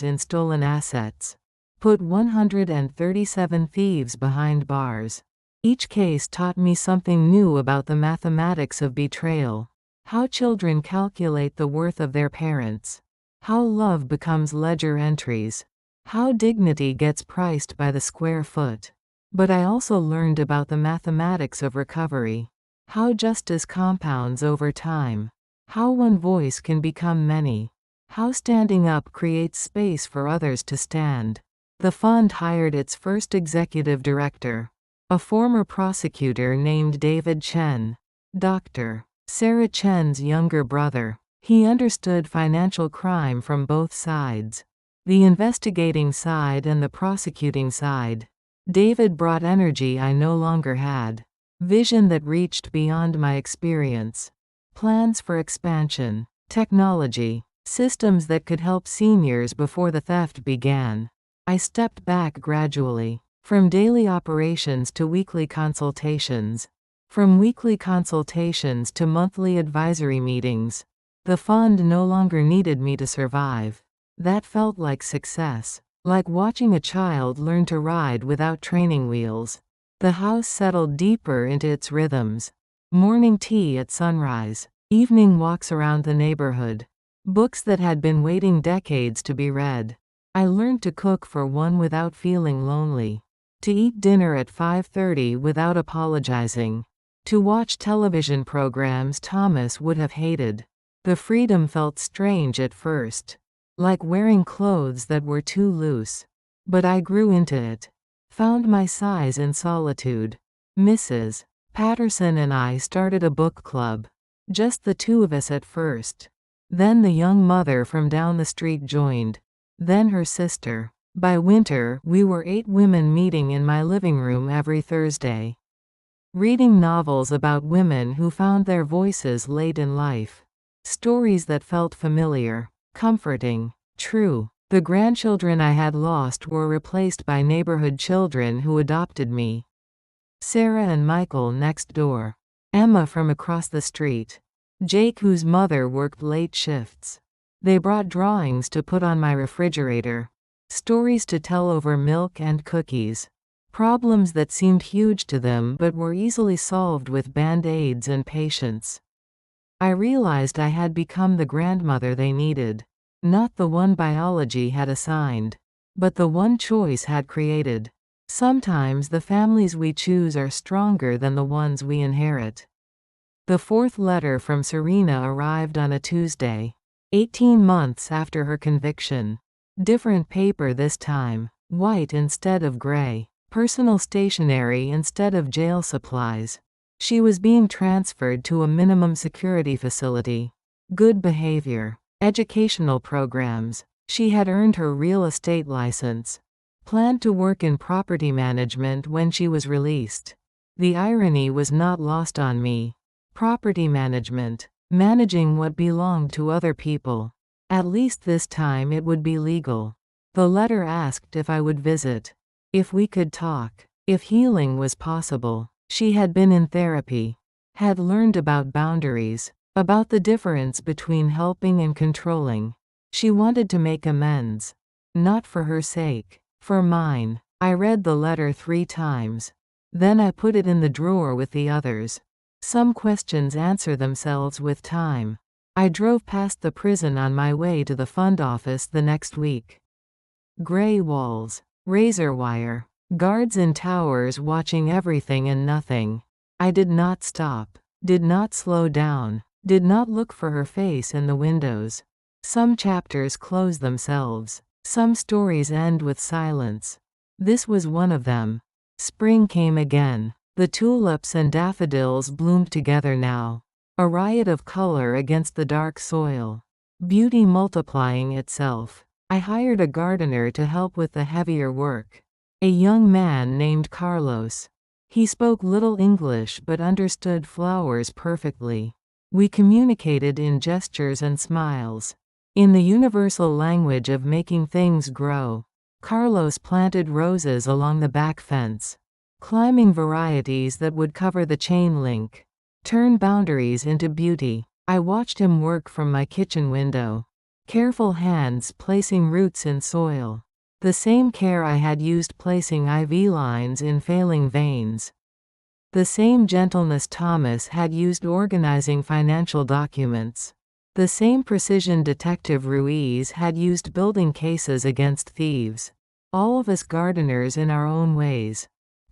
Speaker 1: in stolen assets. Put 137 thieves behind bars. Each case taught me something new about the mathematics of betrayal. How children calculate the worth of their parents. How love becomes ledger entries. How dignity gets priced by the square foot. But I also learned about the mathematics of recovery. How justice compounds over time. How one voice can become many. How standing up creates space for others to stand. The fund hired its first executive director, a former prosecutor named David Chen. Dr. Sarah Chen's younger brother. He understood financial crime from both sides. The investigating side and the prosecuting side. David brought energy I no longer had. Vision that reached beyond my experience. Plans for expansion. Technology. Systems that could help seniors before the theft began. I stepped back gradually. From daily operations to weekly consultations. From weekly consultations to monthly advisory meetings. The fund no longer needed me to survive. That felt like success. Like watching a child learn to ride without training wheels. The house settled deeper into its rhythms. Morning tea at sunrise. Evening walks around the neighborhood. Books that had been waiting decades to be read. I learned to cook for one without feeling lonely. To eat dinner at 5:30 without apologizing. To watch television programs Thomas would have hated. The freedom felt strange at first. Like wearing clothes that were too loose. But I grew into it. Found my size in solitude. Mrs. Patterson and I started a book club. Just the two of us at first. Then the young mother from down the street joined. Then her sister. By winter, we were 8 women meeting in my living room every Thursday. Reading novels about women who found their voices late in life. Stories that felt familiar. Comforting. True. The grandchildren I had lost were replaced by neighborhood children who adopted me. Sarah and Michael next door. Emma from across the street. Jake, whose mother worked late shifts. They brought drawings to put on my refrigerator. Stories to tell over milk and cookies. Problems that seemed huge to them but were easily solved with band-aids and patience. I realized I had become the grandmother they needed. Not the one biology had assigned. But the one choice had created. Sometimes the families we choose are stronger than the ones we inherit. The 4th letter from Serena arrived on a Tuesday. 18 months after her conviction. Different paper this time. White instead of gray. Personal stationery instead of jail supplies. She was being transferred to a minimum security facility. Good behavior. Educational programs. She had earned her real estate license. Planned to work in property management when she was released. The irony was not lost on me. Property management. Managing what belonged to other people. At least this time it would be legal. The letter asked if I would visit. If we could talk. If healing was possible. She had been in therapy. Had learned about boundaries. About the difference between helping and controlling. She wanted to make amends. Not for her sake. For mine. I read the letter 3 times. Then I put it in the drawer with the others. Some questions answer themselves with time. I drove past the prison on my way to the fund office the next week. Gray walls. Razor wire. Guards in towers watching everything and nothing. I did not stop. Did not slow down. Did not look for her face in the windows. Some chapters close themselves. Some stories end with silence. This was one of them. Spring came again. The tulips and daffodils bloomed together now. A riot of color against the dark soil. Beauty multiplying itself. I hired a gardener to help with the heavier work. A young man named Carlos. He spoke little English but understood flowers perfectly. We communicated in gestures and smiles. In the universal language of making things grow. Carlos planted roses along the back fence. Climbing varieties that would cover the chain link. Turn boundaries into beauty. I watched him work from my kitchen window. Careful hands placing roots in soil. The same care I had used placing IV lines in failing veins. The same gentleness Thomas had used organizing financial documents. The same precision Detective Ruiz had used building cases against thieves. All of us gardeners in our own ways.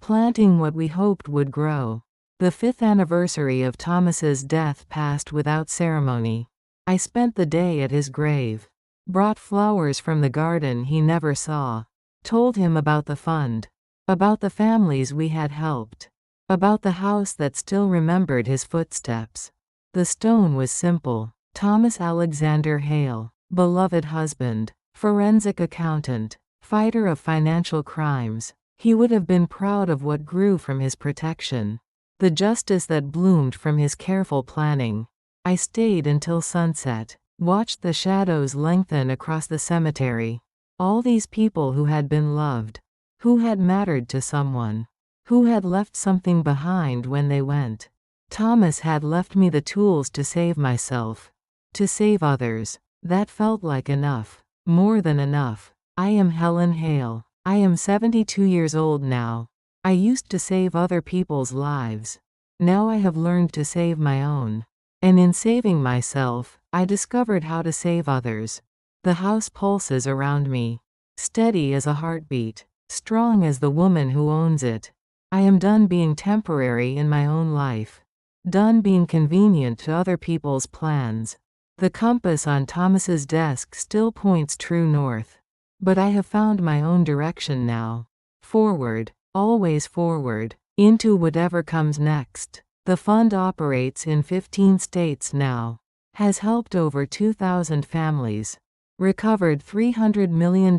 Speaker 1: planting what we hoped would grow. The 5th anniversary of Thomas's death passed without ceremony. I spent the day at his grave. Brought flowers from the garden he never saw. Told him about the fund. About the families we had helped. About the house that still remembered his footsteps. The stone was simple. Thomas Alexander Hale, beloved husband, forensic accountant, fighter of financial crimes. He would have been proud of what grew from his protection. The justice that bloomed from his careful planning. I stayed until sunset, watched the shadows lengthen across the cemetery. All these people who had been loved, who had mattered to someone, who had left something behind when they went. Thomas had left me the tools to save myself, to save others. That felt like enough, more than enough. I am Helen Hale. I am 72 years old now. I used to save other people's lives. Now I have learned to save my own. And in saving myself, I discovered how to save others. The house pulses around me, steady as a heartbeat, strong as the woman who owns it. I am done being temporary in my own life. Done being convenient to other people's plans. The compass on Thomas's desk still points true north. But I have found my own direction now. Forward, always forward, into whatever comes next. The fund operates in 15 states now. Has helped over 2,000 families. Recovered $300 million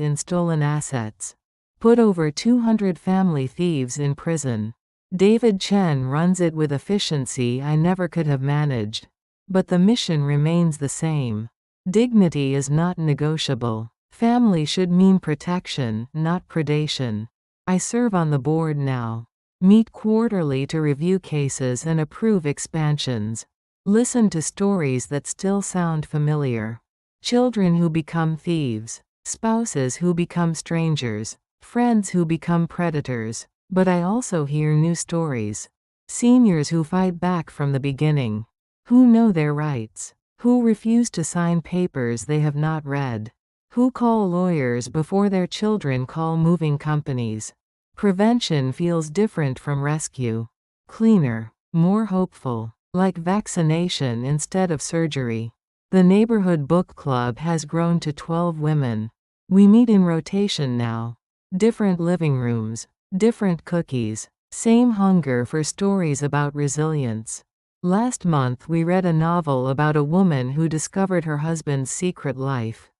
Speaker 1: in stolen assets. Put over 200 family thieves in prison. David Chen runs it with efficiency I never could have managed. But the mission remains the same. Dignity is not negotiable. Family should mean protection, not predation. I serve on the board now. Meet quarterly to review cases and approve expansions. Listen to stories that still sound familiar. Children who become thieves. Spouses who become strangers. Friends who become predators. But I also hear new stories. Seniors who fight back from the beginning. Who know their rights. Who refuse to sign papers they have not read. Who call lawyers before their children call moving companies. Prevention feels different from rescue. Cleaner, more hopeful, like vaccination instead of surgery. The neighborhood book club has grown to 12 women. We meet in rotation now. Different living rooms, different cookies, same hunger for stories about resilience. Last month we read a novel about a woman who discovered her husband's secret life.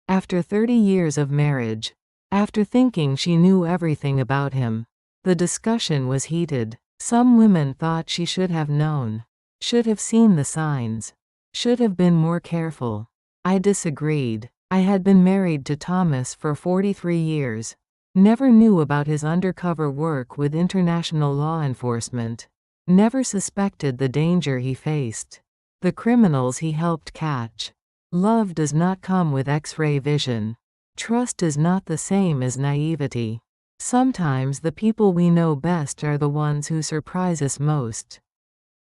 Speaker 1: After 30 years of marriage, after thinking she knew everything about him, the discussion was heated. Some women thought she should have known, should have seen the signs, should have been more careful. I disagreed. I had been married to Thomas for 43 years. Never knew about his undercover work with international law enforcement. Never suspected the danger he faced. The criminals he helped catch. Love does not come with X-ray vision. Trust is not the same as naivety. Sometimes the people we know best are the ones who surprise us most.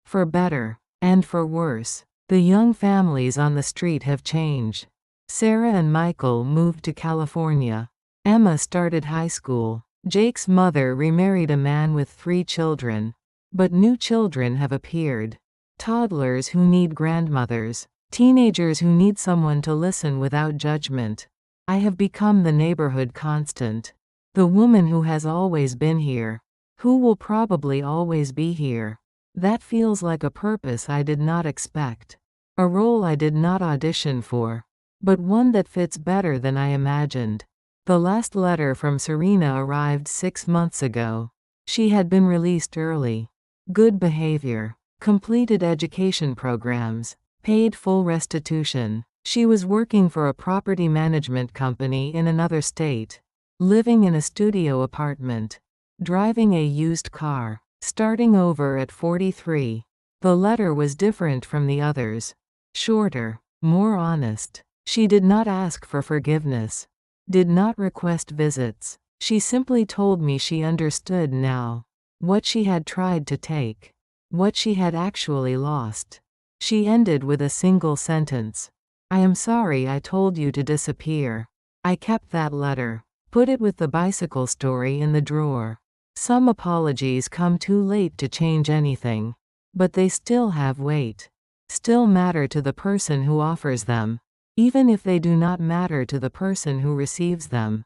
Speaker 1: For better, and for worse, the young families on the street have changed. Sarah and Michael moved to California. Emma started high school. Jake's mother remarried a man with 3 children. But new children have appeared. Toddlers who need grandmothers. Teenagers who need someone to listen without judgment. I have become the neighborhood constant. The woman who has always been here. Who will probably always be here. That feels like a purpose I did not expect. A role I did not audition for. But one that fits better than I imagined. The last letter from Serena arrived 6 months ago. She had been released early. Good behavior. Completed education programs. Paid full restitution. She was working for a property management company in another state. Living in a studio apartment. Driving a used car. Starting over at 43. The letter was different from the others. Shorter. More honest. She did not ask for forgiveness. Did not request visits. She simply told me she understood now. What she had tried to take. What she had actually lost. She ended with a single sentence. I am sorry I told you to disappear. I kept that letter. Put it with the bicycle story in the drawer. Some apologies come too late to change anything. But they still have weight. Still matter to the person who offers them, even if they do not matter to the person who receives them.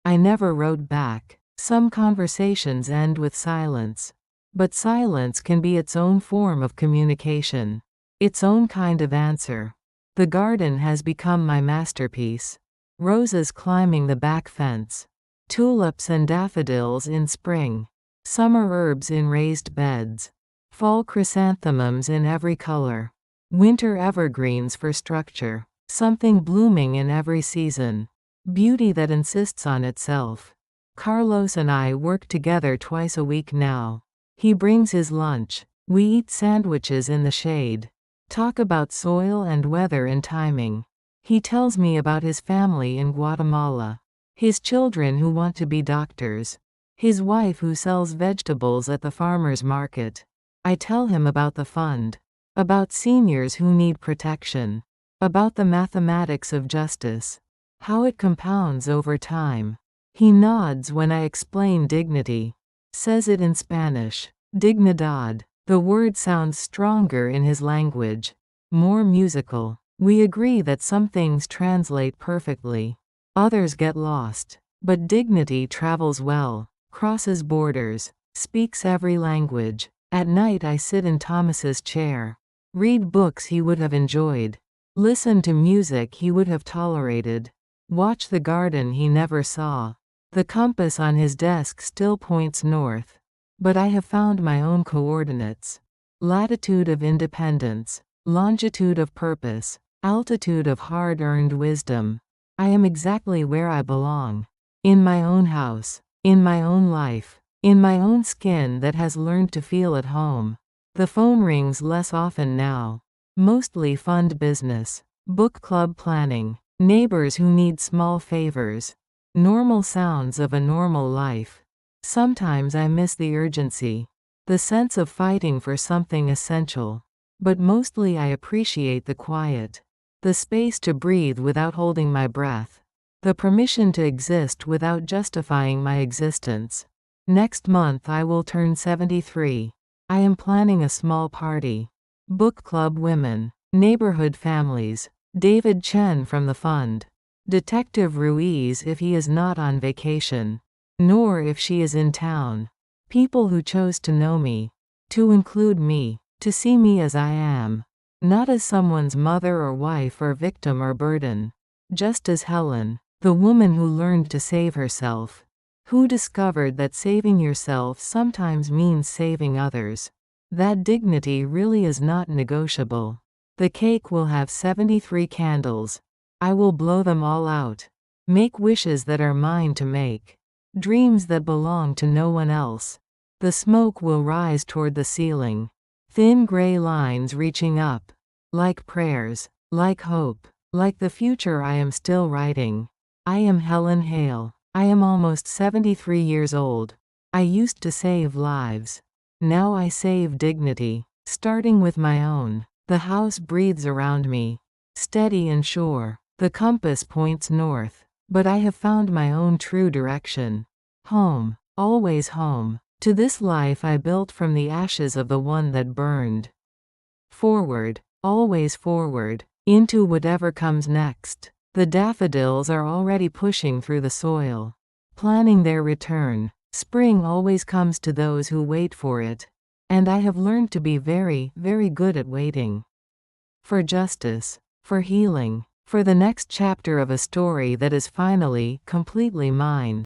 Speaker 1: I never wrote back. Some conversations end with silence. But silence can be its own form of communication. Its own kind of answer. The garden has become my masterpiece. Roses climbing the back fence. Tulips and daffodils in spring. Summer herbs in raised beds. Fall chrysanthemums in every color. Winter evergreens for structure. Something blooming in every season. Beauty that insists on itself. Carlos and I work together twice a week now. He brings his lunch. We eat sandwiches in the shade. Talk about soil and weather and timing. He tells me about his family in Guatemala. His children who want to be doctors. His wife who sells vegetables at the farmer's market. I tell him about the fund. About seniors who need protection. About the mathematics of justice. How it compounds over time. He nods when I explain dignity. Says it in Spanish. Dignidad. The word sounds stronger in his language. More musical. We agree that some things translate perfectly. Others get lost. But dignity travels well. Crosses borders. Speaks every language. At night I sit in Thomas's chair. Read books he would have enjoyed. Listen to music he would have tolerated. Watch the garden he never saw. The compass on his desk still points north. But I have found my own coordinates. Latitude of independence. Longitude of purpose. Altitude of hard-earned wisdom. I am exactly where I belong. In my own house. In my own life. In my own skin that has learned to feel at home. The phone rings less often now. Mostly fund business. Book club planning. Neighbors who need small favors. Normal sounds of a normal life. Sometimes I miss the urgency. The sense of fighting for something essential. But mostly I appreciate the quiet. The space to breathe without holding my breath. The permission to exist without justifying my existence. Next month I will turn 73. I am planning a small party. Book club women. Neighborhood families. David Chen from the fund. Detective Ruiz if he is not on vacation. Nor if she is in town. People who chose to know me. To include me. To see me as I am. Not as someone's mother or wife or victim or burden. Just as Helen. The woman who learned to save herself. Who discovered that saving yourself sometimes means saving others. That dignity really is not negotiable. The cake will have 73 candles. I will blow them all out. Make wishes that are mine to make. Dreams that belong to no one else. The smoke will rise toward the ceiling. Thin gray lines reaching up. Like prayers. Like hope. Like the future I am still writing. I am Helen Hale. I am almost 73 years old. I used to save lives. Now I save dignity. Starting with my own. The house breathes around me. Steady and sure. The compass points north. But I have found my own true direction. Home. Always home. To this life I built from the ashes of the one that burned. Forward. Always forward. Into whatever comes next. The daffodils are already pushing through the soil. Planning their return. Spring always comes to those who wait for it. And I have learned to be very, very good at waiting. For justice. For healing. For the next chapter of a story that is finally, completely mine.